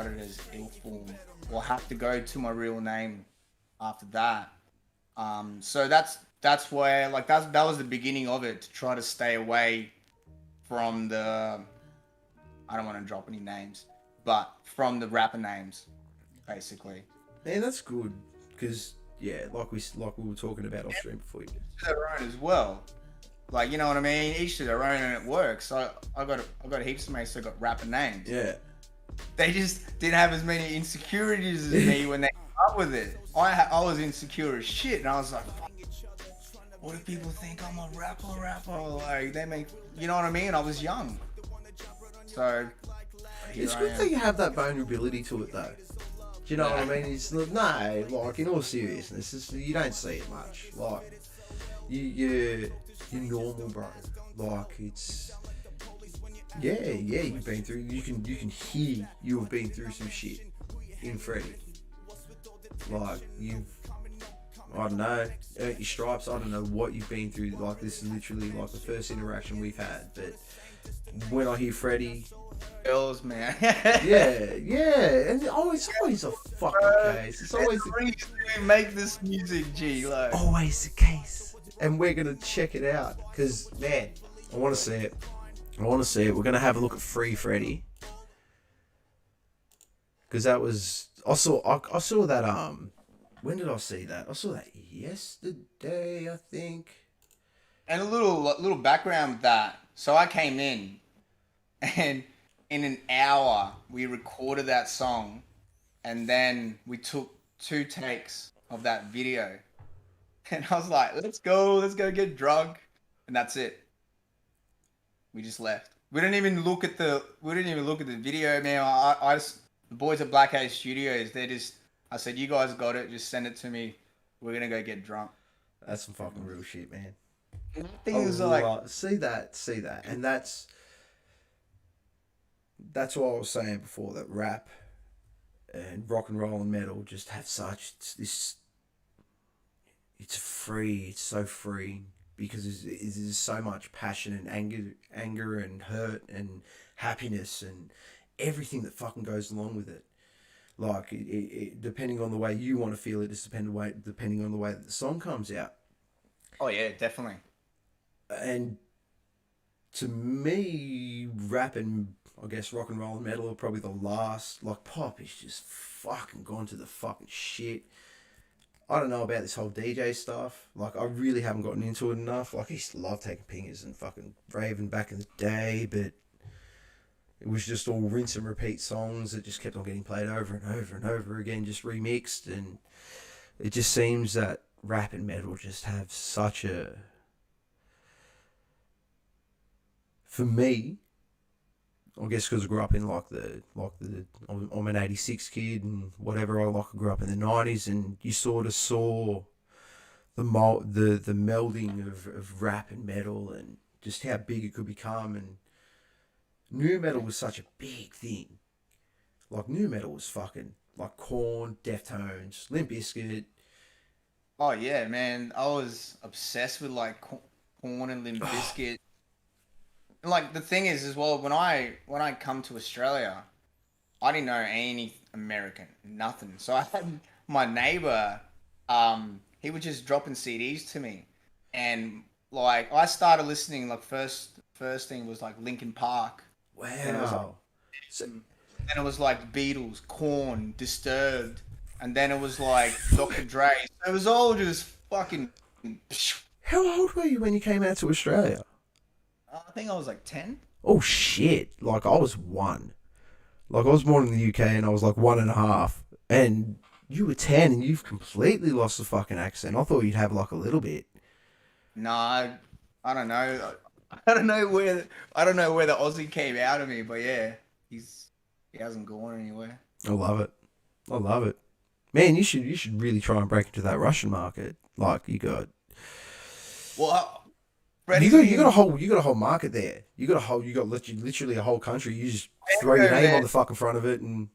it as Illform, or have to go to my real name after that. So that's where, like, that was the beginning of it, to try to stay away from the, I don't want to drop any names, but from the rapper names, basically. Man, that's good, because yeah, like we were talking about off stream before. To their own as well, like, you know what I mean. Each to their own, and it works. So I got heaps of mates that got rapper names. Yeah. They just didn't have as many insecurities as me when they came up with it. I was insecure as shit, and I was like, what if people think I'm a rapper? Like, they make, you know what I mean? I was young, so It's good that you have that vulnerability to it, though. Do you know what I mean? It's no, like, in all seriousness, you don't see it much. Like, you're normal, bro. Like, it's yeah, you've been through. You can hear you have been through some shit in Freddie. Like, I don't know, earned your stripes. I don't know what you've been through. Like, this is literally like the first interaction we've had. But when I hear Freddie, girls, man. yeah, and it's always a fucking case. It's always make this music, G. Like, always the case. And we're gonna check it out, because man, I want to see it. We're gonna have a look at Free Freddy, because that was, I saw that. When did I see that? I saw that yesterday, I think. And a little background with that. So I came in, and in an hour we recorded that song, and then we took 2 takes of that video. And I was like, let's go get drunk, and that's it. We just left. We didn't even look at the video, man. The boys at Black Haze Studios, I said, you guys got it, just send it to me. We're gonna go get drunk. That's some fucking real shit, man. Things like see that, and that's what I was saying before, that rap and rock and roll and metal just have such this. It's free. It's so free because there's so much passion and anger and hurt and happiness and everything that fucking goes along with it. Like depending on the way you want to feel it, it's depending on the way that the song comes out. Oh yeah, definitely. And to me, rap and I guess rock and roll and metal are probably the last. Like pop is just fucking gone to the fucking shit. I don't know about this whole DJ stuff. Like I really haven't gotten into it enough. Like I used to love taking pingers and fucking raving back in the day, but it was just all rinse and repeat songs that just kept on getting played over and over and over again, just remixed. And it just seems that rap and metal just have such a... For me, I guess because I grew up in I'm an 86 kid and whatever. I grew up in the 90s, and you sort of saw the melding of rap and metal and just how big it could become. And new metal was such a big thing. Like new metal was fucking like Korn, Deftones, Limp Bizkit. Oh yeah, man! I was obsessed with like Korn and Limp Bizkit. And like the thing is as well, when I come to Australia, I didn't know any American, nothing. So I had my neighbor, he was just dropping CDs to me, and like I started listening. Like first thing was like Linkin Park. Wow. Then it was like Beatles, Korn, Disturbed, and then it was like Dr. Dre. So it was all just fucking. How old were you when you came out to Australia? I think I was like 10. Oh shit! Like I was 1. Like I was born in the UK and I was like 1.5, and you were 10 and you've completely lost the fucking accent. I thought you'd have like a little bit. No, I don't know. I don't know where the Aussie came out of me, but yeah, he hasn't gone anywhere. I love it, man. You should really try and break into that Russian market. Like you got. Well. You got a whole market there. You got literally a whole country. You just throw your name on the fucking front of it, and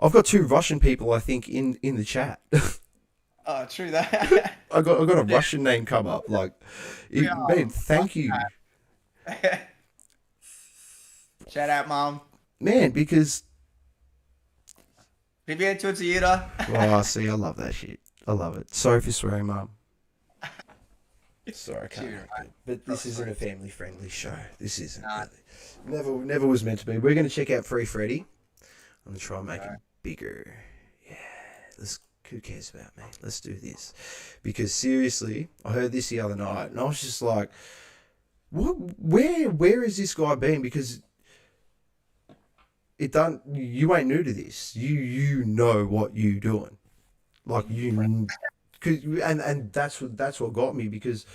I've got 2 Russian people I think in the chat. Oh, true that. I got a Russian name come up. Like, man, thank you. Shout out, mom. Man, because. Привет, тетя Ира. Oh, see, I love that shit. I love it. Sorry for swearing, mom. Sorry, I can't help it. But this isn't a family-friendly show. This isn't really. Never was meant to be. We're going to check out Free Freddy. I'm going to try and make it bigger. Yeah. Who cares about me? Let's do this. Because seriously, I heard this the other night, and I was just like, what? Where has this guy been? Because you ain't new to this. You know what you doing. Like, and that's what got me, because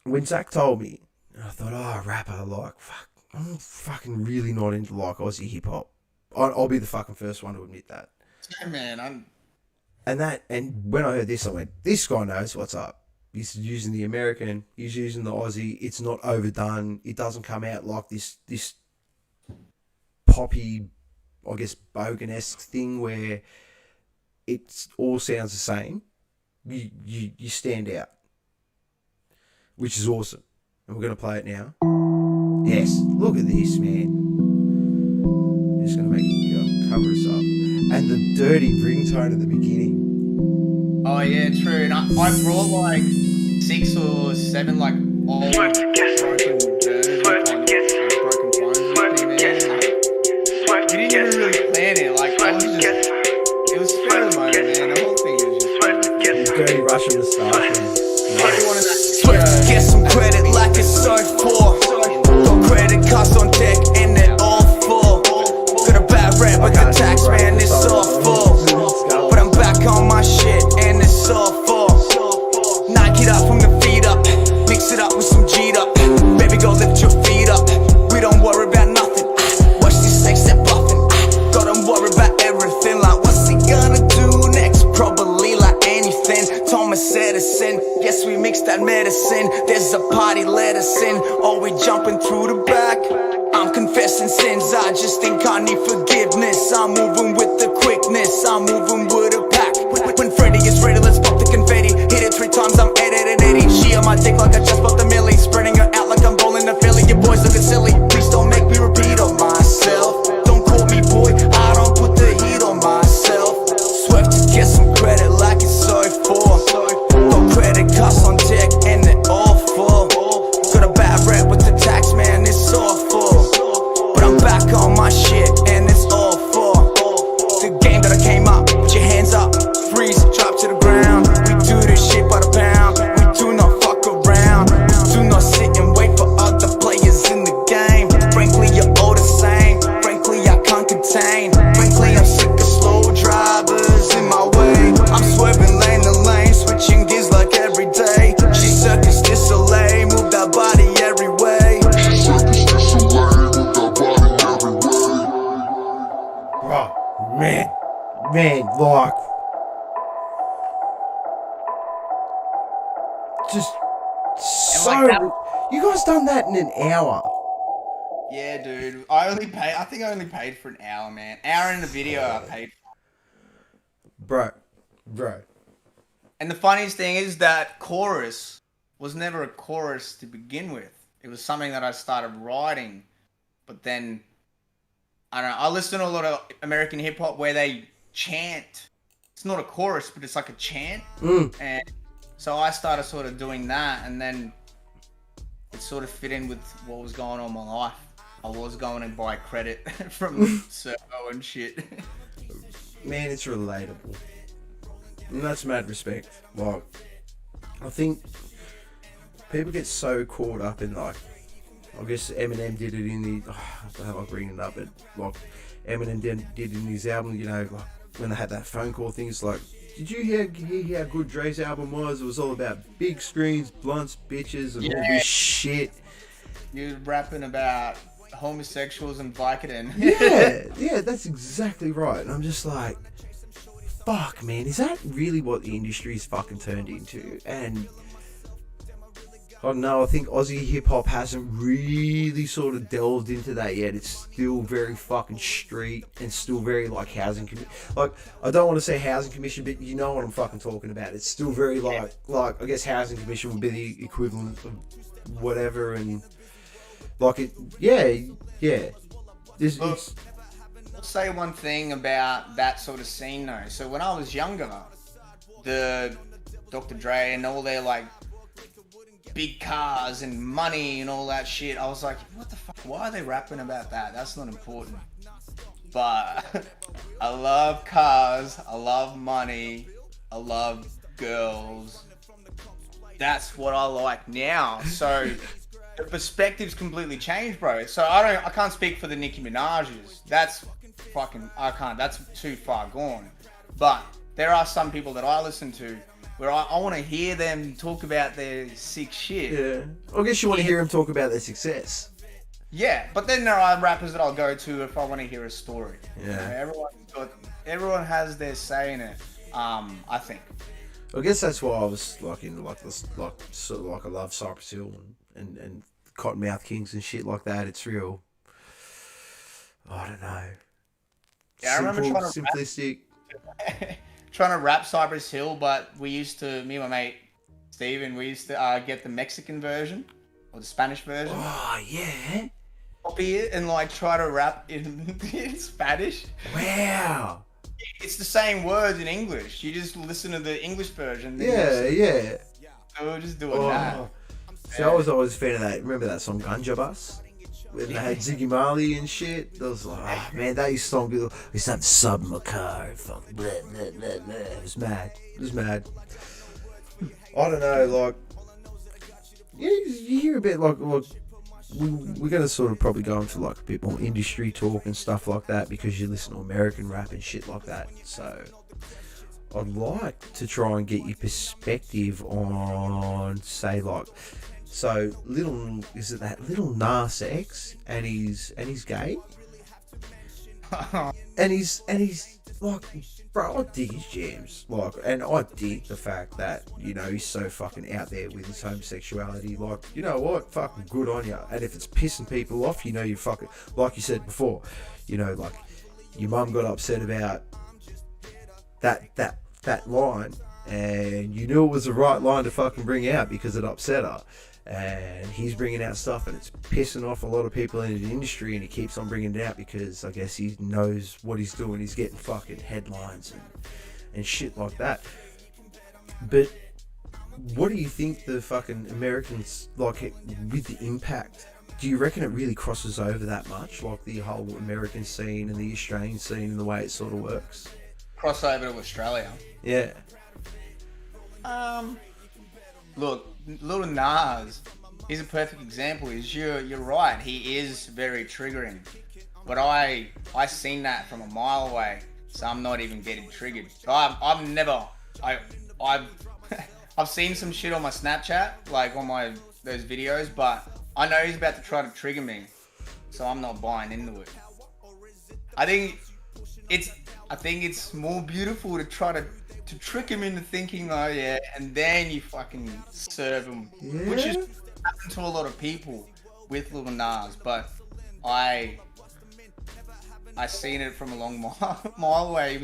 when Zach told me, I thought, oh, rapper, like, fuck, I'm fucking really not into like Aussie hip hop. I'll be the fucking first one to admit that. Yeah, man, And when I heard this, I went, this guy knows what's up. He's using the American, he's using the Aussie. It's not overdone. It doesn't come out like this poppy, I guess, bogan-esque thing where it all sounds the same. You stand out, which is awesome. And we're going to play it now. Yes, look at this, man. Just going to make it cover us up. And the dirty ringtone at the beginning. Oh yeah, true. And I brought like 6 or 7 like old broken phones with me, man. We didn't even really plan it. Like confessing sins, I just think I need forgiveness. I'm moving with the quickness, I'm moving with a pack. When Freddy is ready, let's pop the confetti. Hit it 3 times, I'm editing Eddie. She on my dick like I just popped the millie. Spreading her out like I'm bowling a Philly. Your boys looking silly, please don't make me repeat on myself. Don't call me boy, I don't put the heat on myself. Swept to get some credit like it's so for. Got credit cards on deck and they're all full. Got a bad rep with the tax man, it's awful. But I'm back on my shit and it's awful. It's a game that I came up, put your hands up. Freeze, drop to the ground. We do this shit by the pound. We do not fuck around. Do not sit and wait for other players in the game. Frankly, you're all the same. Frankly, I can't contain. Frankly, I'm sick of slow drivers in my way. I'm swerving lane to lane, switching gears like every day. She circus disarray, move that body every way. She circus disarray, move that body every way. Bro, man, like, just so. You guys done that in an hour? Yeah, dude. I think I only paid for an hour, man. Hour in the video I paid for. Bro. And the funniest thing is that chorus was never a chorus to begin with. It was something that I started writing, but then I don't know. I listen to a lot of American hip hop where they chant. It's not a chorus, but it's like a chant. And so I started sort of doing that, and then it sort of fit in with what was going on in my life. I was going to buy credit from Servo and shit. Man, it's relatable. And that's mad respect. Like, I think people get so caught up in, like, I guess Eminem did it in the, I like bringing it up, but like Eminem did in his album, you know, like when they had that phone call thing, it's like, did you hear how good Dre's album was? It was all about big screens, blunts, bitches, and all this shit. You're rapping about homosexuals and Vicodin. Yeah, that's exactly right. And I'm just like, fuck, man, is that really what the industry's fucking turned into? And I don't know, I think Aussie hip hop hasn't really sort of delved into that yet. It's still very fucking street and still very like housing like, I don't want to say housing commission, but you know what I'm fucking talking about. It's still very like I guess housing commission would be the equivalent of whatever, and like it, yeah. I'll say one thing about that sort of scene though. So when I was younger, the Dr. Dre and all their like big cars and money and all that shit, I was like, what the fuck? Why are they rapping about that? That's not important. But I love cars, I love money, I love girls. That's what I like now. So the perspective's completely changed, bro. So I can't speak for the Nicki Minaj's. That's that's too far gone. But there are some people that I listen to where I want to hear them talk about their sick shit. Yeah. I guess you want to hear them talk about their success. Yeah, but then there are rappers that I'll go to if I want to hear a story. Yeah. You know, everyone has their say in it. I think. I guess that's why I was like into like this, like sort of like I love Cypress Hill and Cottonmouth Kings and shit like that. It's real. I don't know. Yeah, I remember trying to simplistic. Trying to rap Cypress Hill, but me and my mate Steven, we used to get the Mexican version or the Spanish version. Oh yeah. Copy it and like try to rap in Spanish. Wow. It's the same words in English. You just listen to the English version. Yeah. So we're just doing that. See, I was always a fan of that. Remember that song Ganja Bus? When they had Ziggy Marley and shit. That was like, oh, man, that used to song. We used to have the sub in my car. Fucking blah, blah, blah, blah. It was mad. I don't know, like, yeah, you hear a bit like we're going to sort of probably go into like a bit more industry talk and stuff like that because you listen to American rap and shit like that. So I'd like to try and get your perspective on, say, like, so little Nas X and he's gay, and he's like, bro, I dig his jams. Like, and I dig the fact that, you know, he's so fucking out there with his homosexuality. Like, you know what? Fucking good on you. And if it's pissing people off, you know, you fucking, like you said before, you know, like, your mum got upset about that line, and you knew it was the right line to fucking bring out because it upset her. And he's bringing out stuff and it's pissing off a lot of people in the industry, and he keeps on bringing it out because I guess he knows what he's doing. He's getting fucking headlines and shit like that. But what do you think the fucking Americans, like, with the impact, do you reckon it really crosses over that much, like the whole American scene and the Australian scene and the way it sort of works? Cross over to Australia. Yeah. Look, Lil Nas, he's a perfect example. You're right. He is very triggering, but I seen that from a mile away, so I'm not even getting triggered. I've seen some shit on my Snapchat, like on those videos, but I know he's about to try to trigger me, so I'm not buying into it. I think it's more beautiful to try to trick him into thinking, oh yeah, and then you fucking serve him, which is happened to a lot of people with Lil Nas. But I seen it from a long mile away.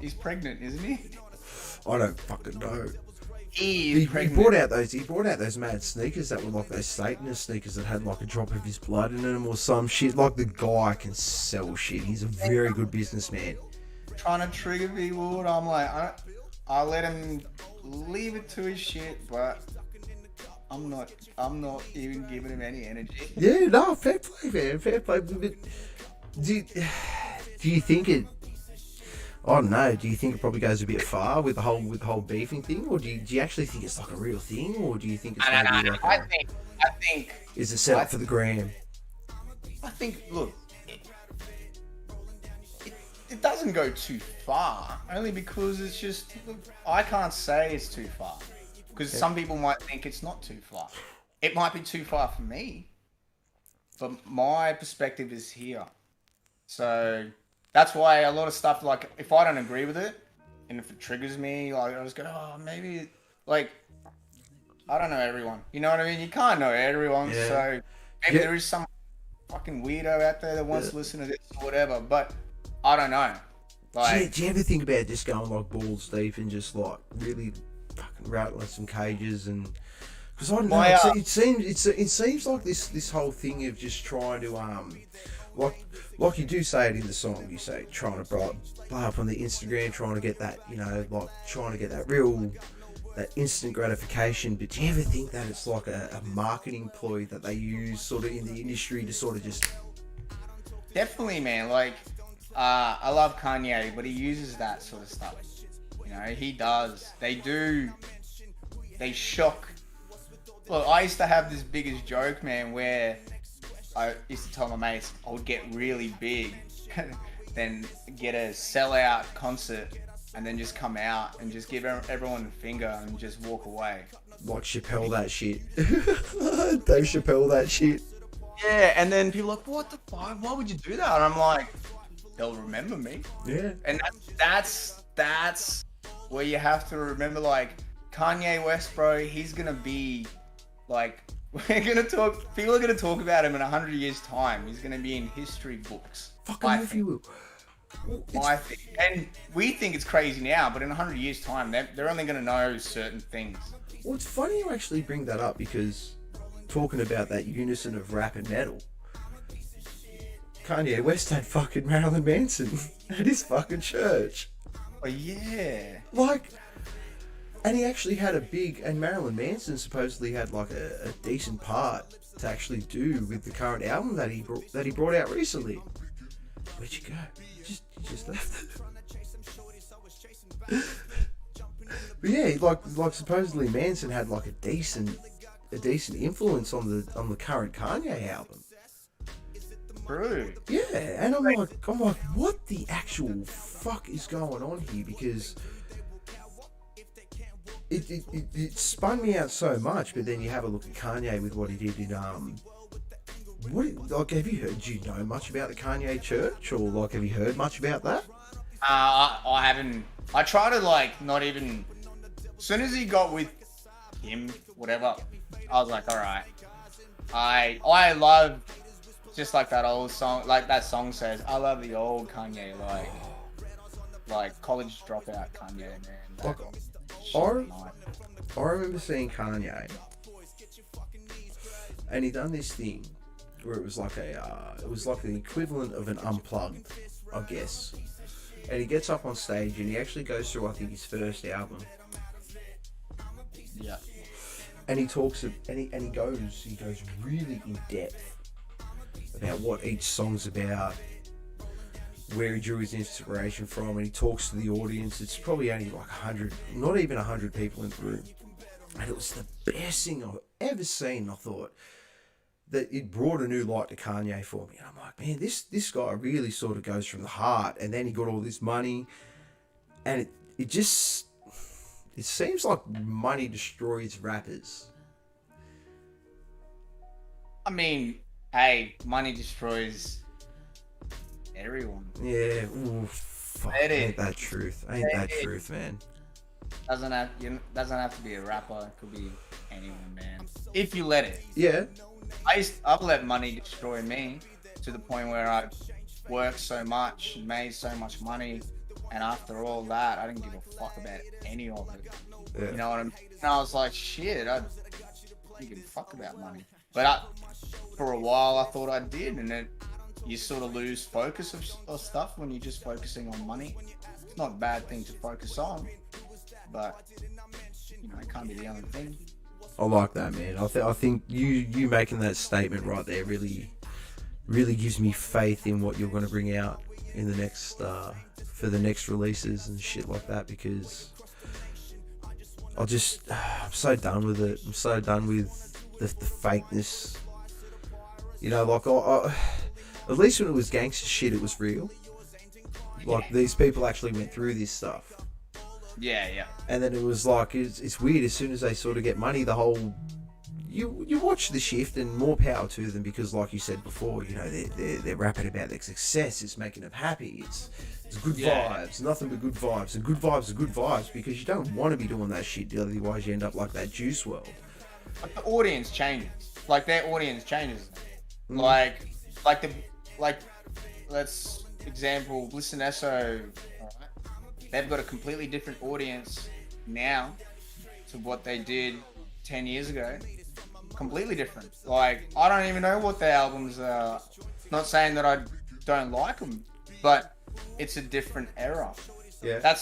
He's pregnant, isn't he? I don't fucking know. He brought out those mad sneakers that were like those Satanist sneakers that had like a drop of his blood in them or some shit. Like, the guy can sell shit. He's a very good businessman. Trying to trigger people, and I'm like, I let him leave it to his shit, but I'm not even giving him any energy. Yeah, no, fair play, man, fair play. But do you think it? I don't know. Do you think it probably goes a bit far with the whole beefing thing, or do you actually think it's like a real thing, or do you think it's maybe like I think is it set up for the gram? I think, look, it doesn't go too far, only because it's just, I can't say it's too far, because some people might think it's not too far. It might be too far for me, but my perspective is here. So that's why a lot of stuff, like, if I don't agree with it, and if it triggers me, like, I just go, oh, maybe, like, I don't know everyone. You know what I mean? You can't know everyone, so maybe there is some fucking weirdo out there that wants to listen to this or whatever, but I don't know. Like, do you ever think about just going like balls deep and just like really fucking rattling some cages? And because I don't know, it seems like this whole thing of just trying to like you do say it in the song, you say trying to blow up on the Instagram, trying to get that, you know, like trying to get that instant gratification. But do you ever think that it's like a marketing ploy that they use sort of in the industry to sort of just... Definitely, man. Like, I love Kanye, but he uses that sort of stuff. You know, he does. They shock. Look, I used to have this biggest joke, man, where I used to tell my mates I would get really big, then get a sellout concert, and then just come out and just give everyone the finger and just walk away. Like Chappelle that shit. Dave Chappelle that shit. Yeah, and then people are like, what the fuck? Why would you do that? And I'm like, they'll remember me. Yeah. And that's where you have to remember, like, Kanye West, bro, he's gonna be like, people are gonna talk about him in 100 years time. He's gonna be in history books. Fucking if you will. I think, and we think it's crazy now, but in 100 years time, they're only gonna know certain things. Well, it's funny you actually bring that up, because talking about that unison of rap and metal, Kanye West had fucking Marilyn Manson at his fucking church. Oh yeah. Like, and he actually had and Marilyn Manson supposedly had like a decent part to actually do with the current album that he brought out recently. Where'd you go? You just left it. But yeah, like supposedly Manson had like a decent influence on the current Kanye album. True. Yeah, and I'm like, what the actual fuck is going on here? Because it spun me out so much. But then you have a look at Kanye with what he did in do you know much about the Kanye church, or like have you heard much about that? I haven't. I try to like not even. As soon as he got with him, whatever, I was like, all right. I love just like that old song, like that song says. I love the old Kanye, like college dropout Kanye, man. Like, I remember seeing Kanye, and he done this thing where it was like the equivalent of an unplugged, I guess. And he gets up on stage and he actually goes through, I think, his first album. Yeah. And he talks and he goes really in depth about what each song's about, where he drew his inspiration from, and he talks to the audience. It's probably only like 100, not even 100 people in the room. And it was the best thing I've ever seen. I thought that it brought a new light to Kanye for me. And I'm like, man, this guy really sort of goes from the heart. And then he got all this money, and it seems like money destroys rappers. I mean, hey, money destroys everyone. Yeah, ooh, fuck, ain't that truth? Ain't that truth, man? Doesn't have to be a rapper. It could be anyone, man. If you let it. Yeah. I've let money destroy me to the point where I worked so much, made so much money, and after all that, I didn't give a fuck about any of it. Yeah. You know what I mean? And I was like, shit, I didn't give a fuck about money. But for a while, I thought I did, and then you sort of lose focus of stuff when you're just focusing on money. It's not a bad thing to focus on, but it can't be the only thing. I like that, man. I think you making that statement right there really gives me faith in what you're going to bring out in the next for the next releases and shit like that, because I'm so done with it. I'm so done with the fakeness. Like at least when it was gangster shit, it was real. Like these people actually went through this stuff. Yeah. And then it was like, it's weird, as soon as they sort of get money, the whole, you watch the shift, and more power to them, because like you said before, they're rapping about their success, it's making them happy, it's good vibes, nothing but good vibes, and good vibes are good vibes, because you don't want to be doing that shit, otherwise you end up like that Juice WRLD. Like the audience changes, like their audience changes. Let's example, Listen Esso, they've got a completely different audience now to what they did 10 years ago. Completely different. Like, I don't even know what their albums are. Not saying that I don't like them, but it's a different era. Yeah.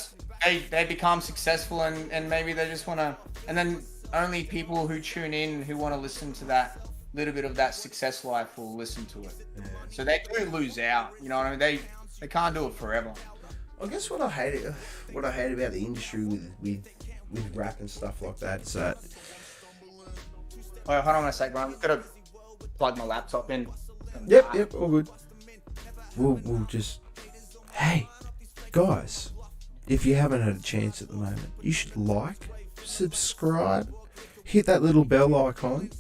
They become successful, and maybe they just want to, and then only people who tune in who want to listen to that little bit of that success life will listen to it. Yeah. So they do lose out. You know what I mean? They can't do it forever. I guess what I hate about the industry with rap and stuff like that is that. Oh, hold on a sec, bro. I'm gonna plug my laptop in. Yep, all good. We'll just. Hey, guys, if you haven't had a chance at the moment, you should like, subscribe, hit that little bell icon,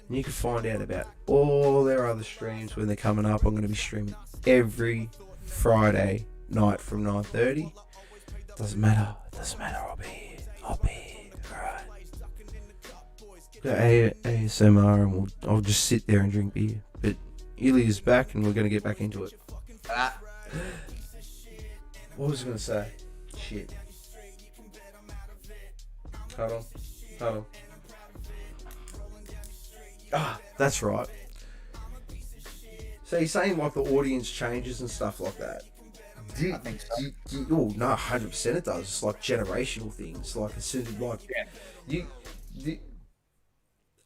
and you can find out about all their other streams when they're coming up. I'm going to be streaming every Friday night from 9:30. Doesn't matter. I'll be here. Alright. Got ASMR, and I'll just sit there and drink beer. But Ilia's back, and we're going to get back into it. What was I going to say? Shit. Hold on. That's right. So you're saying like the audience changes and stuff like that? I think so. Oh no, 100% it does. It's like generational things. Like as soon as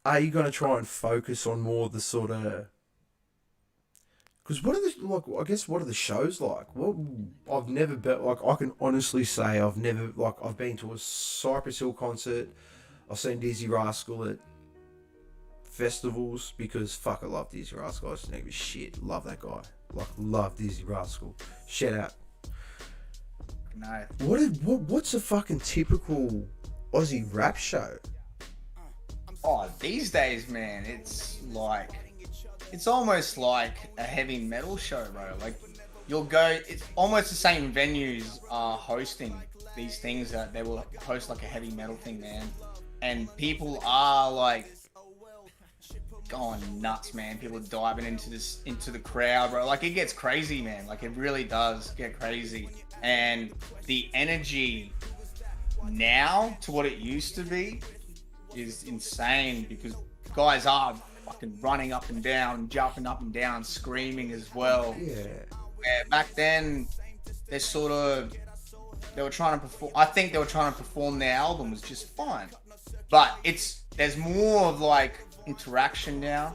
are you gonna try and focus on more the sort of? Because what are the shows like? Well, I've never been like, I can honestly say I've been to a Cypress Hill concert. I've seen Dizzy Rascal at festivals, because fuck, I love Dizzy Rascal. I just think shit, love that guy. Like, love Dizzy Rascal. Shout out. No. What's a fucking typical Aussie rap show? Oh, these days, man, it's almost like a heavy metal show, bro. Like, you'll go. It's almost the same venues are hosting these things. That they will host like a heavy metal thing, man, and people are like going nuts, man. People are diving into the crowd, bro. Like, it gets crazy, man. Like, it really does get crazy. And the energy now to what it used to be is insane, because guys are fucking running up and down, jumping up and down, screaming as well. Yeah. Where back then, they were trying to perform. I think they were trying to perform their album was just fine, but there's more of like interaction now,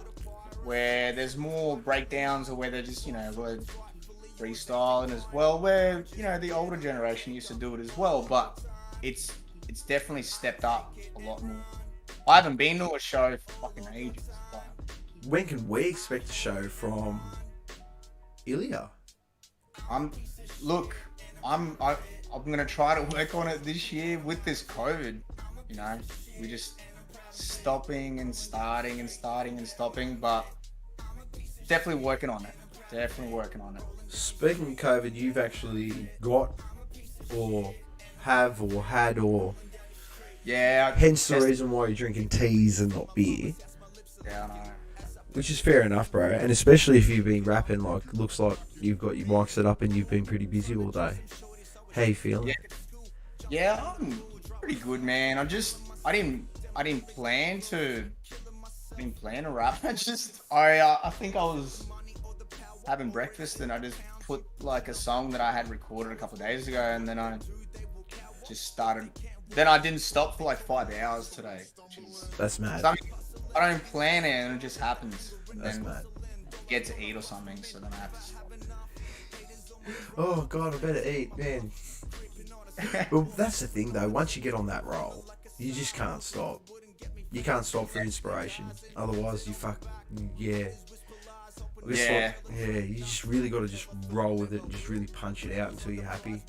where there's more breakdowns, or where they're just we're freestyling as well, where the older generation used to do it as well, but it's definitely stepped up a lot more. I haven't been to a show for fucking ages. But When can we expect a show from Ilia? I'm gonna try to work on it this year with this COVID. We just stopping and starting and starting and stopping, but definitely working on it. Speaking of COVID, you've actually got or have or had or Yeah. hence the reason why you're drinking teas and not beer. Yeah, I know. Which is fair enough, bro. And especially if you've been rapping, like, looks like you've got your mic set up and you've been pretty busy all day. How you feeling? Yeah, I'm pretty good, man. I didn't plan to rap. I think I was having breakfast and I just put like a song that I had recorded a couple of days ago, and then I just started. Then I didn't stop for like 5 hours today, which is That's mad. something I don't plan it and it just happens. And That's then mad. get to eat or something, so then I have to stop. Oh, God, I better eat, man. Well, that's the thing, though. Once you get on that roll, you just can't stop. You can't stop for inspiration. Otherwise, you yeah. Yeah. You just really got to just roll with it and just really punch it out until you're happy.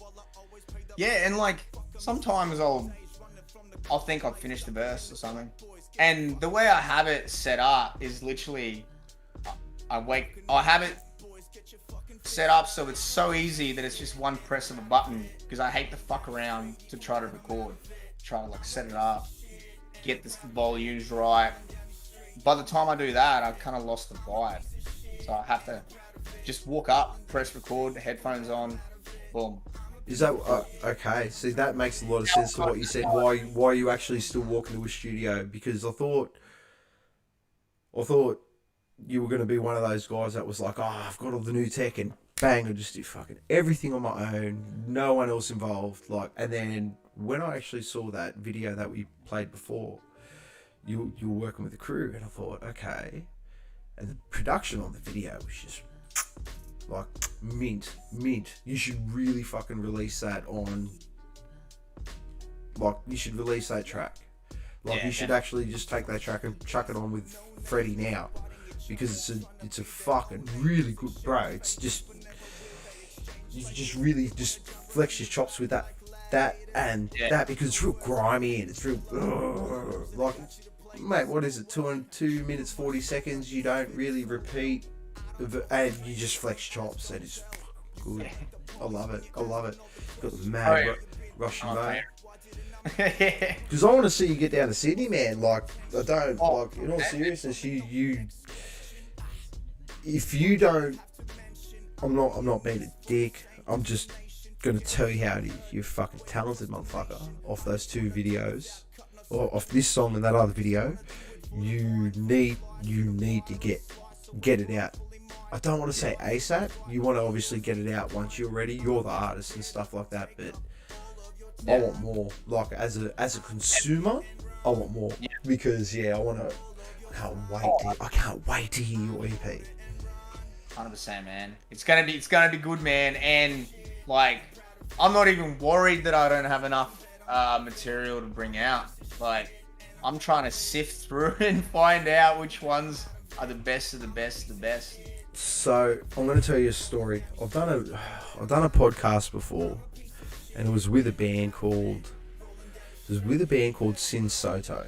Yeah, and like sometimes I'll think I've finished the verse or something, and the way I have it set up is literally I have it set up so it's so easy that it's just one press of a button, because I hate to fuck around to try to record, try to like set it up, get the volumes right. By the time I do that, I've kind of lost the vibe, so I have to just walk up, press record, headphones on, boom. Is that okay? See, that makes a lot of sense to what you said. Why you actually still walk into a studio? Because I thought you were going to be one of those guys that was like, oh, I've got all the new tech and bang, I just do fucking everything on my own, no one else involved. Like, and then when I actually saw that video that we played before, you were working with the crew, and I thought, okay, and the production on the video was just like mint. You should really fucking release that on, like, you should release that track. Like, you should actually just take that track and chuck it on with Freddie now, because it's a fucking really good, bro. It's just, you just really just flex your chops with that that, because it's real grimy and it's real like, mate, what is it, 2 minutes 40 seconds, you don't really repeat and you just flex chops, and it's fucking good. I love it. Got the mad Russian mate. Because I want to see you get down to Sydney, man. Like, I don't, like, in all seriousness, you if you don't, I'm not being a dick, I'm just gonna tell you how it is. You're a fucking talented motherfucker. Off those 2 videos, or off this song and that other video, you need to get it out. I don't want to say ASAP. You want to obviously get it out once you're ready. You're the artist and stuff like that, but I want more. Like, as a consumer, I want more, because I can't wait to hear your EP. 100%, man. It's gonna be good, man. And like, I'm not even worried that I don't have enough material to bring out. Like, I'm trying to sift through and find out which ones are the best of the best of the best. So I'm going to tell you a story. I've done a podcast before, and it was with a band called Sin Soto.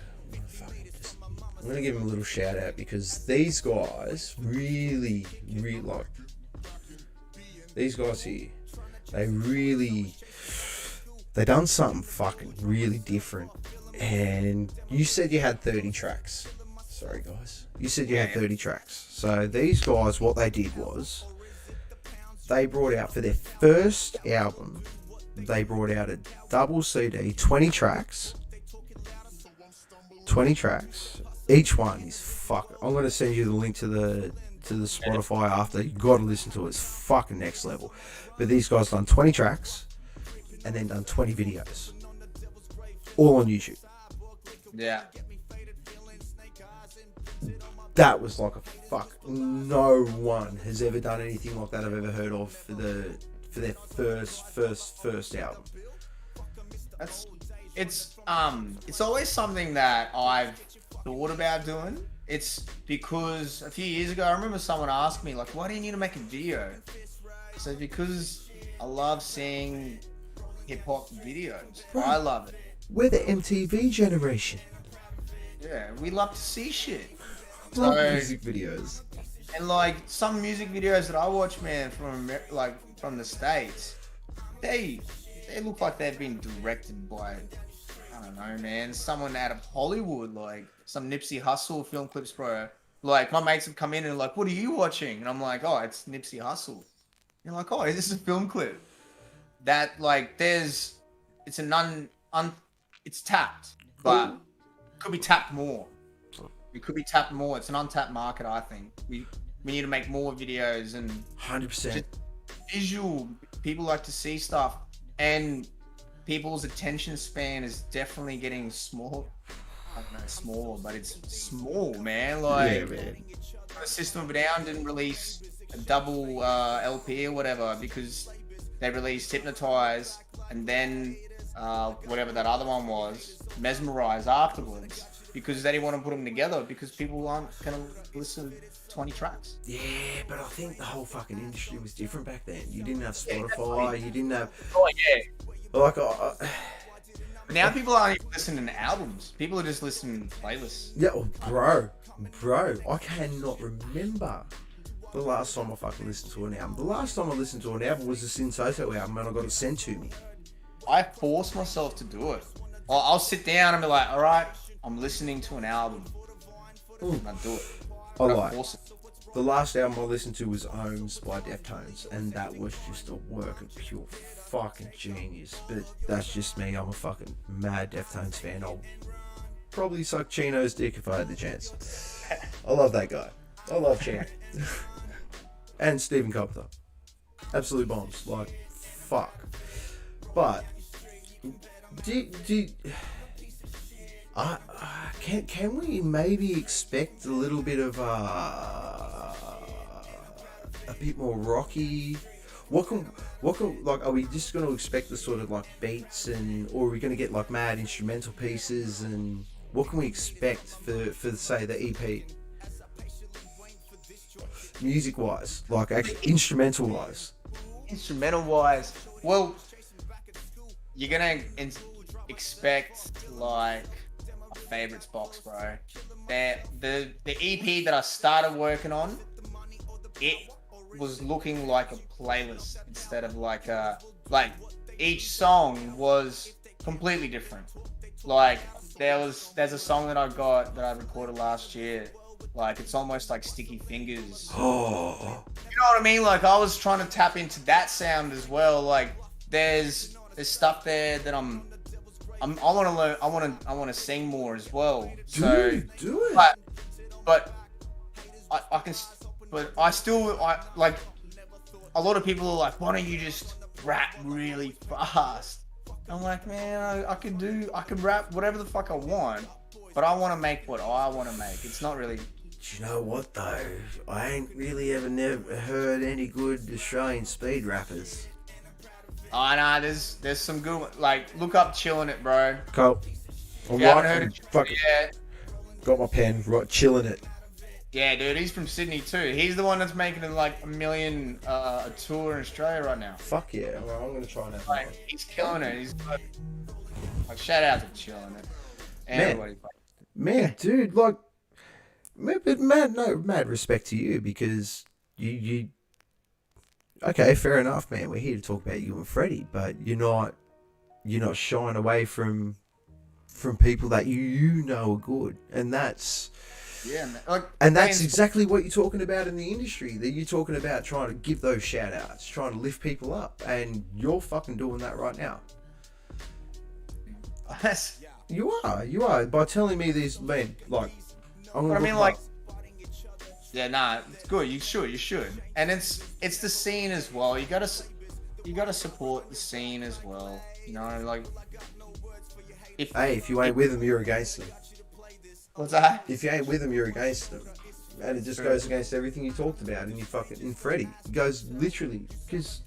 I'm going to give them a little shout out, because these guys really like, these guys here, they done something fucking really different. And you said you had 30 tracks. Sorry, guys. You said you had 30 tracks. So these guys, what they did was, they brought out for their first album, they brought out a double CD, 20 tracks. 20 tracks. Each one is fuck. I'm gonna send you the link to the Spotify after. You gotta listen to it. It's fucking next level. But these guys done 20 tracks and then done 20 videos. All on YouTube. Yeah. That was like a fuck. No one has ever done anything like that I've ever heard of for their first album. It's always something that I've thought about doing. It's because a few years ago I remember someone asked me like, why do you need to make a video? So because I love seeing hip hop videos. Right. I love it. We're the MTV generation. Yeah, we love to see shit. Love So- music videos. And like some music videos that I watch, man, from the States, they look like they've been directed by, I don't know, man, someone out of Hollywood, like some Nipsey Hussle film clips, bro. Like my mates have come in and like, what are you watching? And I'm like, oh, it's Nipsey Hussle. You're like, oh, this is a film clip. That like it's tapped, but could be tapped more. It could be tapped more. It's an untapped market, I think. We need to make more videos and 100%. visual. People like to see stuff, and people's attention span is definitely getting small. I don't know, smaller, but it's small, man. Like, Yeah, man. the System of a Down didn't release a double LP or whatever because they released Hypnotize and then whatever that other one was, Mesmerize afterwards, because they didn't want to put them together because people aren't gonna listen to 20 tracks. Yeah, but I think the whole fucking industry was different back then. You didn't have Spotify, you didn't have... Oh yeah. Like, Now people aren't even listening to albums. People are just listening to playlists. yeah, well, bro, I cannot remember the last time I fucking listened to an album. The last time I listened to an album was the Sin Soto album and I got it sent to me. I force myself to do it. I'll sit down and be like, all right, I'm listening to an album. And I do it. I But like. force it. The last album I listened to was Ohms by Deftones, and that was just a work of pure fucking genius. But that's just me. I'm a fucking mad Deftones fan. I'll probably suck Chino's dick if I had the chance. I love that guy. I love Chino. And Stephen Copter. Absolute bombs. Like, fuck. But can we maybe expect a little bit of a bit more rocky? What can like, are we just going to expect the sort of like beats, and or are we going to get like mad instrumental pieces, and what can we expect for say the EP? Music wise, like actually instrumental wise. Instrumental wise, well, you're gonna expect like a favorites box, bro. The EP that I started working on, it was looking like a playlist instead of like each song was completely different. Like there's a song that I recorded last year. Like it's almost like Sticky Fingers. Oh, You know what I mean? Like I was trying to tap into that sound as well. Like there's stuff there that I want to learn. I want to sing more as well. dude, do it. But I can. But I like. A lot of people are like, why don't you just rap really fast? I'm like, man, I can rap whatever the fuck I want, but I want to make what I want to make. It's not really. Do you know what though? I ain't really never heard any good Australian speed rappers. Oh no, there's some good one. Like look up Chillin' It, bro. Cool. If you haven't heard of Chillin' It yet, Got my pen, right, chilling it. yeah, dude, he's from Sydney too. He's the one that's making like $1 million a tour in Australia right now. Fuck yeah, well, I'm gonna try and have Like he's killing it. He's like shout out to Chillin' It. Everybody. Man, dude, like, but mad respect to you because you Okay, fair enough, man. We're here to talk about you and Freddie, but you're not shying away from people that you know are good, and that's Yeah, man. Like, and that's playing exactly what you're talking about in the industry. That you're talking about trying to give those shout outs, trying to lift people up, and you're fucking doing that right now. sports. You are by telling me these, man. Like, I'm But gonna I mean, look like, up. yeah, nah, it's good. You should, and it's the scene as well. You gotta support the scene as well. You know, like, If you ain't with them, you're against them. what's that? If you ain't with them, you're against them. And it just goes against everything you talked about in your fucking in Freddie. It goes literally because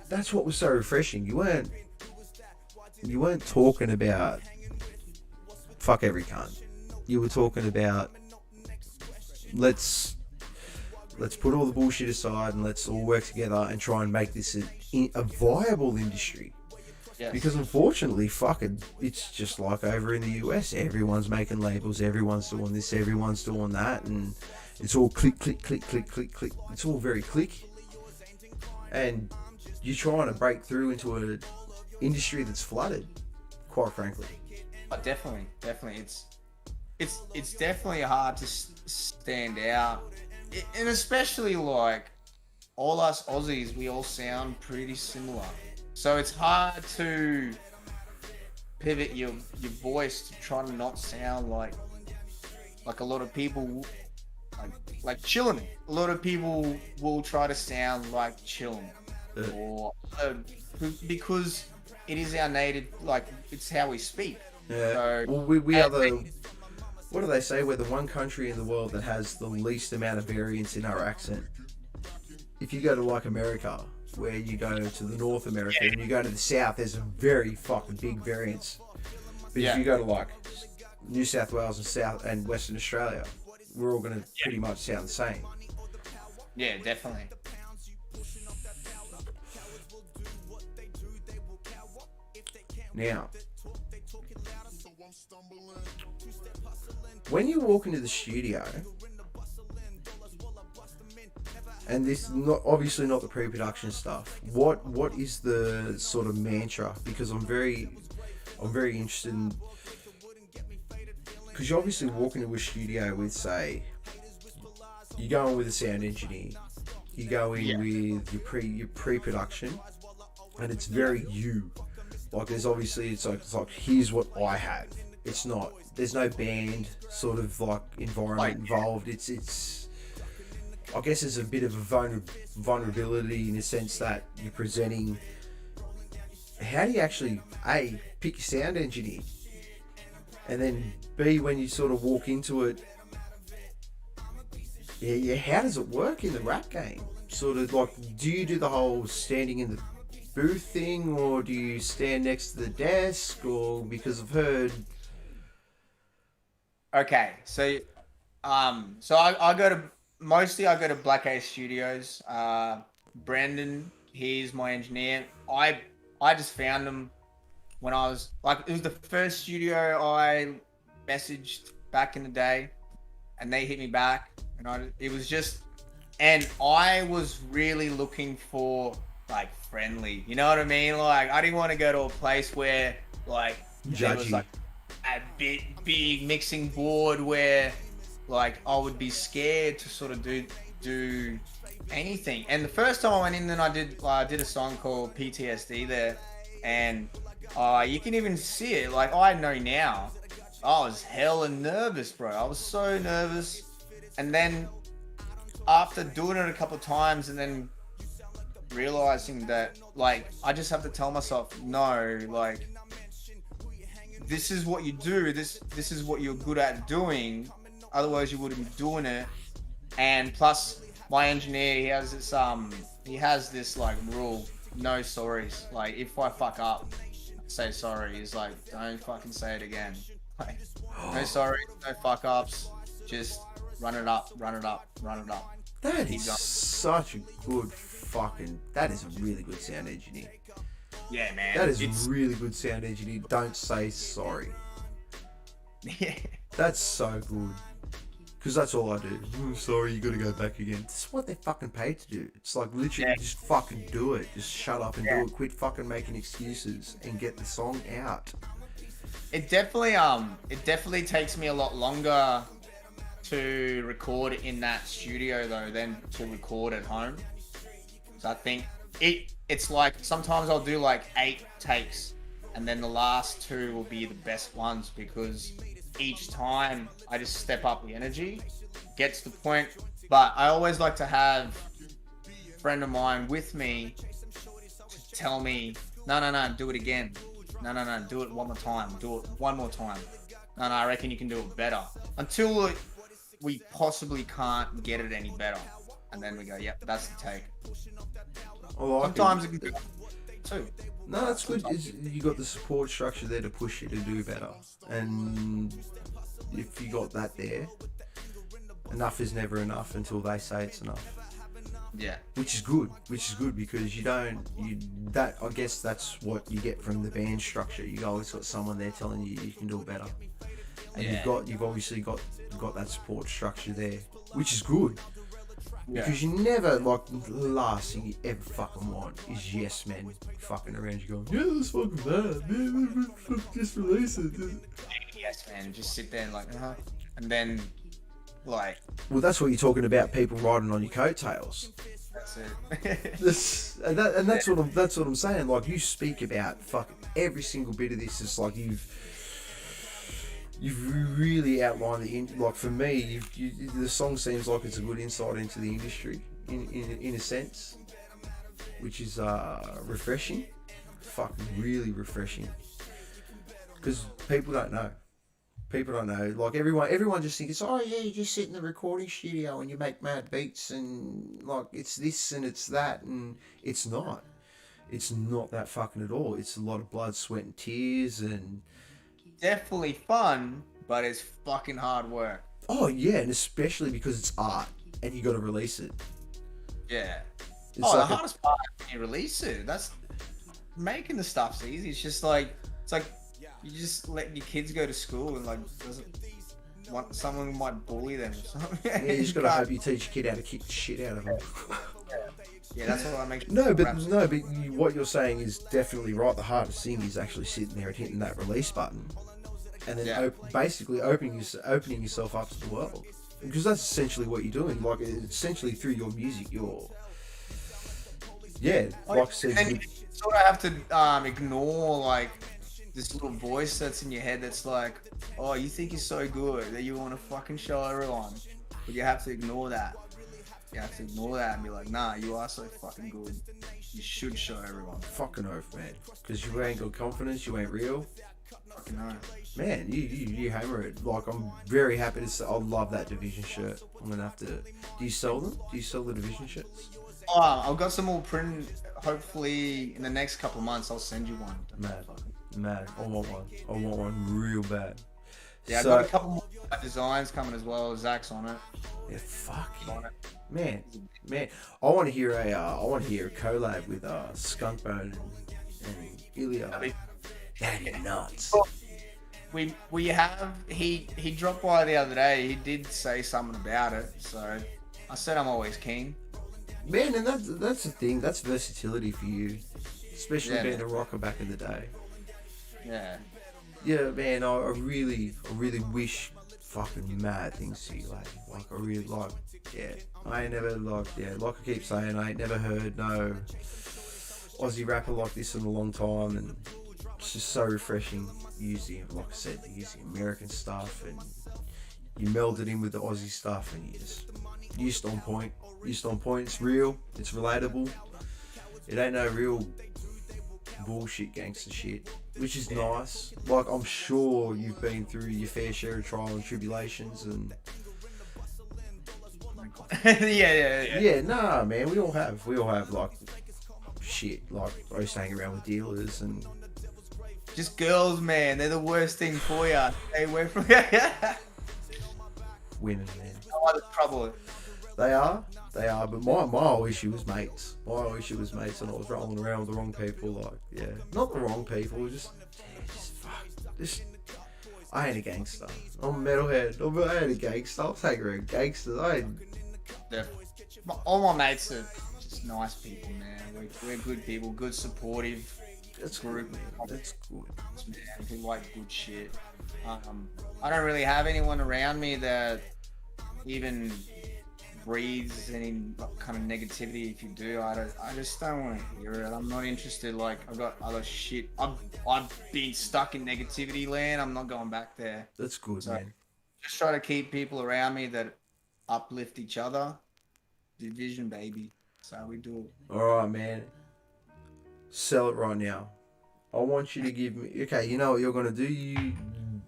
that's what was so refreshing. You weren't talking about fuck every cunt. You were talking about let's put all the bullshit aside and let's all work together and try and make this a viable industry. Yes. Because unfortunately, fucking, it's just like over in the US. Everyone's making labels, everyone's doing this, everyone's doing that, and it's all click, click, click, click, click, click. It's all very click. And you're trying to break through into an industry that's flooded, quite frankly. Oh, definitely. It's definitely hard to stand out, and especially like all us Aussies, we all sound pretty similar. So it's hard to pivot your voice to try to not sound like a lot of people, like chillin'. A lot of people will try to sound like chillin', or because it is our native, like it's how we speak. Yeah. So, Well, we are the. What do they say? We're the one country in the world that has the least amount of variance in our accent. If you go to like America, where you go to the North America and you go to the South, there's a very fucking big variance. But if you go to like New South Wales and South and Western Australia, we're all going to pretty much sound the same. Yeah, definitely. Now, when you walk into the studio, and this not obviously not the pre-production stuff, what is the sort of mantra? Because I'm very interested in, because you obviously walk into a studio with, say, you go in with a sound engineer, you go in with your pre-production, and it's very you. Like there's obviously it's like here's what I have. It's not, there's no band sort of like environment involved. It's I guess there's a bit of a vulnerability in the sense that you're presenting. How do you actually A, pick your sound engineer, and then B, when you sort of walk into it, how does it work in the rap game? Sort of like, do you do the whole standing in the booth thing, or do you stand next to the desk, or because I've heard. Okay, so I go to Black Ace Studios. Brandon, he's my engineer. I just found him when I was like, it was the first studio I messaged back in the day, and they hit me back, and I was really looking for like friendly, you know what I mean? Like I didn't want to go to a place where like there was like a big mixing board where like I would be scared to sort of do anything. And the first time I went in, then I did a song called PTSD there, and you can even see it. Like I know now, I was hella nervous, bro. I was so nervous, and then after doing it a couple of times, and then realizing that like I just have to tell myself, no, like this is what you do, this is what you're good at doing, otherwise you wouldn't be doing it. And plus my engineer, he has this like rule, no sorries. Like if I fuck up, say sorry. He's like, don't fucking say it again. Like no sorry, no fuck ups, just run it up. That is such a good that is a really good sound engineer. Yeah, man. That is a really good sound engineer. Don't say sorry. Yeah. That's so good. Because that's all I do. Sorry, you got to go back again. This is what they're fucking paid to do. It's like literally just fucking do it. Just shut up and do it. Quit fucking making excuses and get the song out. It definitely takes me a lot longer to record in that studio though than to record at home. So I think it's like sometimes I'll do like 8 takes and then the last 2 will be the best ones because each time I just step up the energy, gets the point. But I always like to have a friend of mine with me to tell me, no, do it again. No, do it one more time. Do it one more time. No, I reckon you can do it better. Until we possibly can't get it any better. And then we go, yep, that's the take. Sometimes it can do too. No, that's good. You got the support structure there to push you to do better. And if you got that there, enough is never enough until they say it's enough. Yeah. Which is good because I guess that's what you get from the band structure. You always got someone there telling you you can do it better. And you've obviously got that support structure there, which is good. Yeah. Because you never, like, the last thing you ever fucking want is yes men fucking around you going, yeah, that's fucking bad, man, just release it. Yes man, just sit there and like, and then, like... Well, that's what you're talking about, people riding on your coattails. That's it. and that's what I'm saying, like, you speak about fucking every single bit of this, it's like you've really outlined like for me, the song seems like it's a good insight into the industry in a sense, which is refreshing, fucking really refreshing, because people don't know. Like everyone just thinks, oh yeah, you just sit in the recording studio and you make mad beats and like it's this and it's that, and it's not that fucking at all. It's a lot of blood, sweat and tears, and definitely fun, but it's fucking hard work. Oh yeah, and especially because it's art and you got to release it. Yeah. It's the like hardest part is when you release it. That's making the stuff's easy. It's like you just let your kids go to school and like someone might bully them or something. Yeah, you just gotta hope you teach your kid how to kick the shit out of them. Yeah, that's what I make. What you're saying is definitely right. The hardest thing is actually sitting there and hitting that release button, and then basically opening yourself up to the world, because that's essentially what you're doing. Like essentially through your music, like I said, and you sort of have to ignore like this little voice that's in your head that's like, oh, you think you're so good that you want to fucking show everyone, but you have to ignore that. You have to ignore that and be like, nah, you are so fucking good. You should show everyone. Fucking oath, man. Because you ain't got confidence, you ain't real. Fucking oath. Man, you hammer it. Like, I'm very happy to say, I love that Division shirt. I'm going to have to... Do you sell them? Do you sell the Division shirts? Oh, I've got some more printed. Hopefully, in the next couple of months, I'll send you one. Mad. I want one real bad. Yeah, I've got a couple more designs coming as well. Zach's on it. Yeah, fuck yeah. Man, I want to hear a collab with Skunkbone and Ilia. That'd be nuts. We have he dropped by the other day. He did say something about it, so I said I'm always keen. Man, and that's the thing. That's versatility for you, especially being a rocker back in the day. Yeah. Yeah, man. I really wish fucking mad things to you, lady. Like I really like. Yeah, I ain't never like I keep saying, I ain't never heard no Aussie rapper like this in a long time, and it's just so refreshing. Using, like I said, using American stuff, and you meld it in with the Aussie stuff, and you just on point. It's real. It's relatable. It ain't no real bullshit gangster shit, which is nice. Like I'm sure you've been through your fair share of trial and tribulations, and yeah. Nah, man, we all have like shit. Like I used to hang around with dealers and just girls, man. They're the worst thing for you. Stay away from women, man. Oh, that's trouble. They are. But my whole issue was mates. And I was rolling around with the wrong people. Like, yeah, not the wrong people. I ain't a gangster. I'm a metalhead. I ain't a gangster. I'll take her a gangster. All my mates are just nice people, man. We're good people, good supportive That's group. good, man. That's good. Man, who like good shit. I don't really have anyone around me that even breathes any kind of negativity. If you do, I just don't want to hear it. I'm not interested. Like, I've got other shit. I've been stuck in negativity land. I'm not going back there. That's good, So, man. just try to keep people around me that uplift each other. Division, baby. So we do it. All right, man. Sell it right now. I want you to give me. Okay, you know what you're gonna do.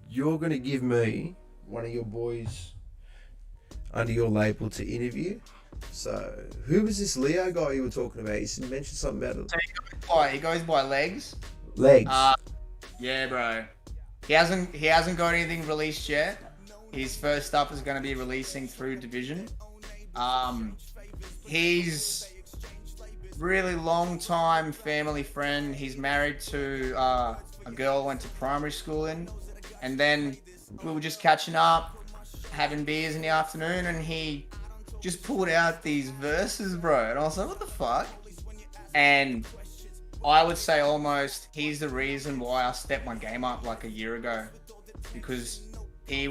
You're gonna give me one of your boys under your label to interview. So, who was this Leo guy you were talking about? You mentioned something about it. So he goes by Legs. Legs. Yeah, bro. He hasn't got anything released yet. His first stuff is going to be releasing through Division. He's really long time family friend. He's married to a girl I went to primary school in, and then we were just catching up, having beers in the afternoon, and he just pulled out these verses, bro, and I was like, what the fuck? And I would say almost he's the reason why I stepped my game up like a year ago, because he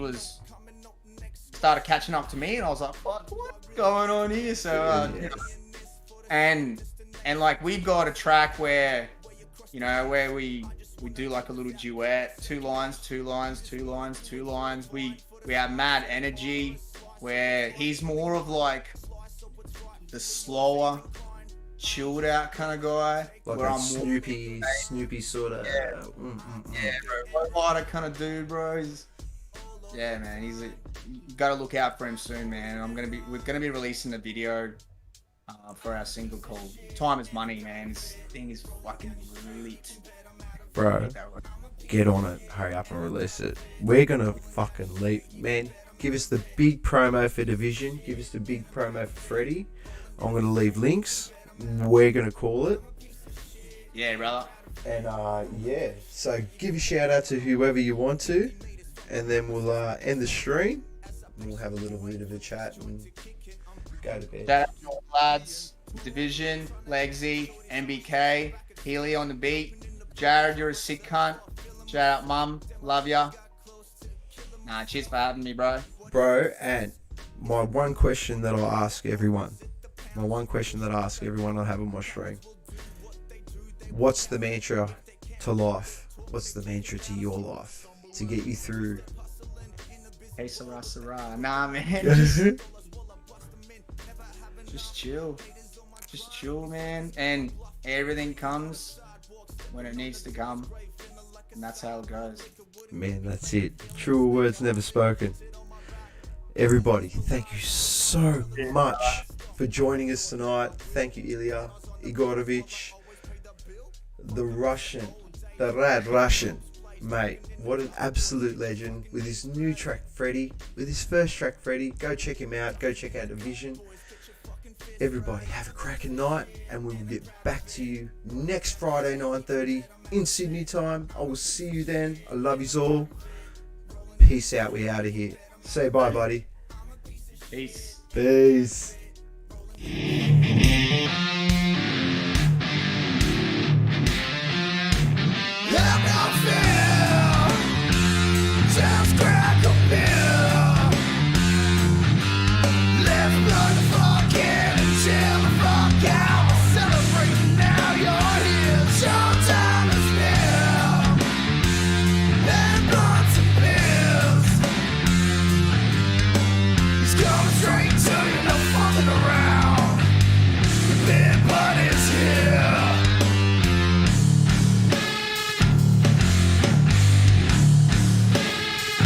started catching up to me, and I was like, fuck, what's going on here? So you know, and like we've got a track where, you know, where we do like a little duet, 2 lines, 2 lines, 2 lines, 2 lines. We have mad energy, where he's more of like the slower, chilled out kind of guy. Like where a I'm Snoopy sort of. Yeah. Yeah, bro. Lighter kind of dude, bro. Yeah, man. You gotta look out for him soon, man. We're gonna be releasing a video for our single called "Time Is Money," man. This thing is fucking lit, Bro. Get on it. Hurry up and release it. We're gonna fucking leave, man. Give us the big promo for Division. Give us the big promo for Freddie. I'm gonna leave links. We're gonna call it. Yeah, brother. And yeah. So give a shout out to whoever you want to, and then we'll end the stream. And we'll have a little bit of a chat and go to bed. Shout out to all the lads, Division, Legsy, MBK, Healy on the beat. Jared, you're a sick cunt. Shout out, mum. Love ya. Nah, cheers for having me, bro. Bro, and my one question that I'll ask everyone. I have on my stream. What's the mantra to life? What's the mantra to your life to get you through? Hey, Sarah, Sarah. Nah, man. Just chill. Just chill, man. And everything comes when it needs to come. And that's how it goes. Man, that's it. Truer words never spoken. Everybody, thank you so much for joining us tonight. Thank you, Ilia Igoravich, the rad Russian, mate. What an absolute legend with his new track, Freddie. With his first track, Freddie. Go check him out. Go check out Division. Everybody, have a cracking night, and we will get back to you next Friday, 9:30 in Sydney time. I will see you then. I love yous all. Peace out. We out of here. Say bye, buddy. Peace. Peace.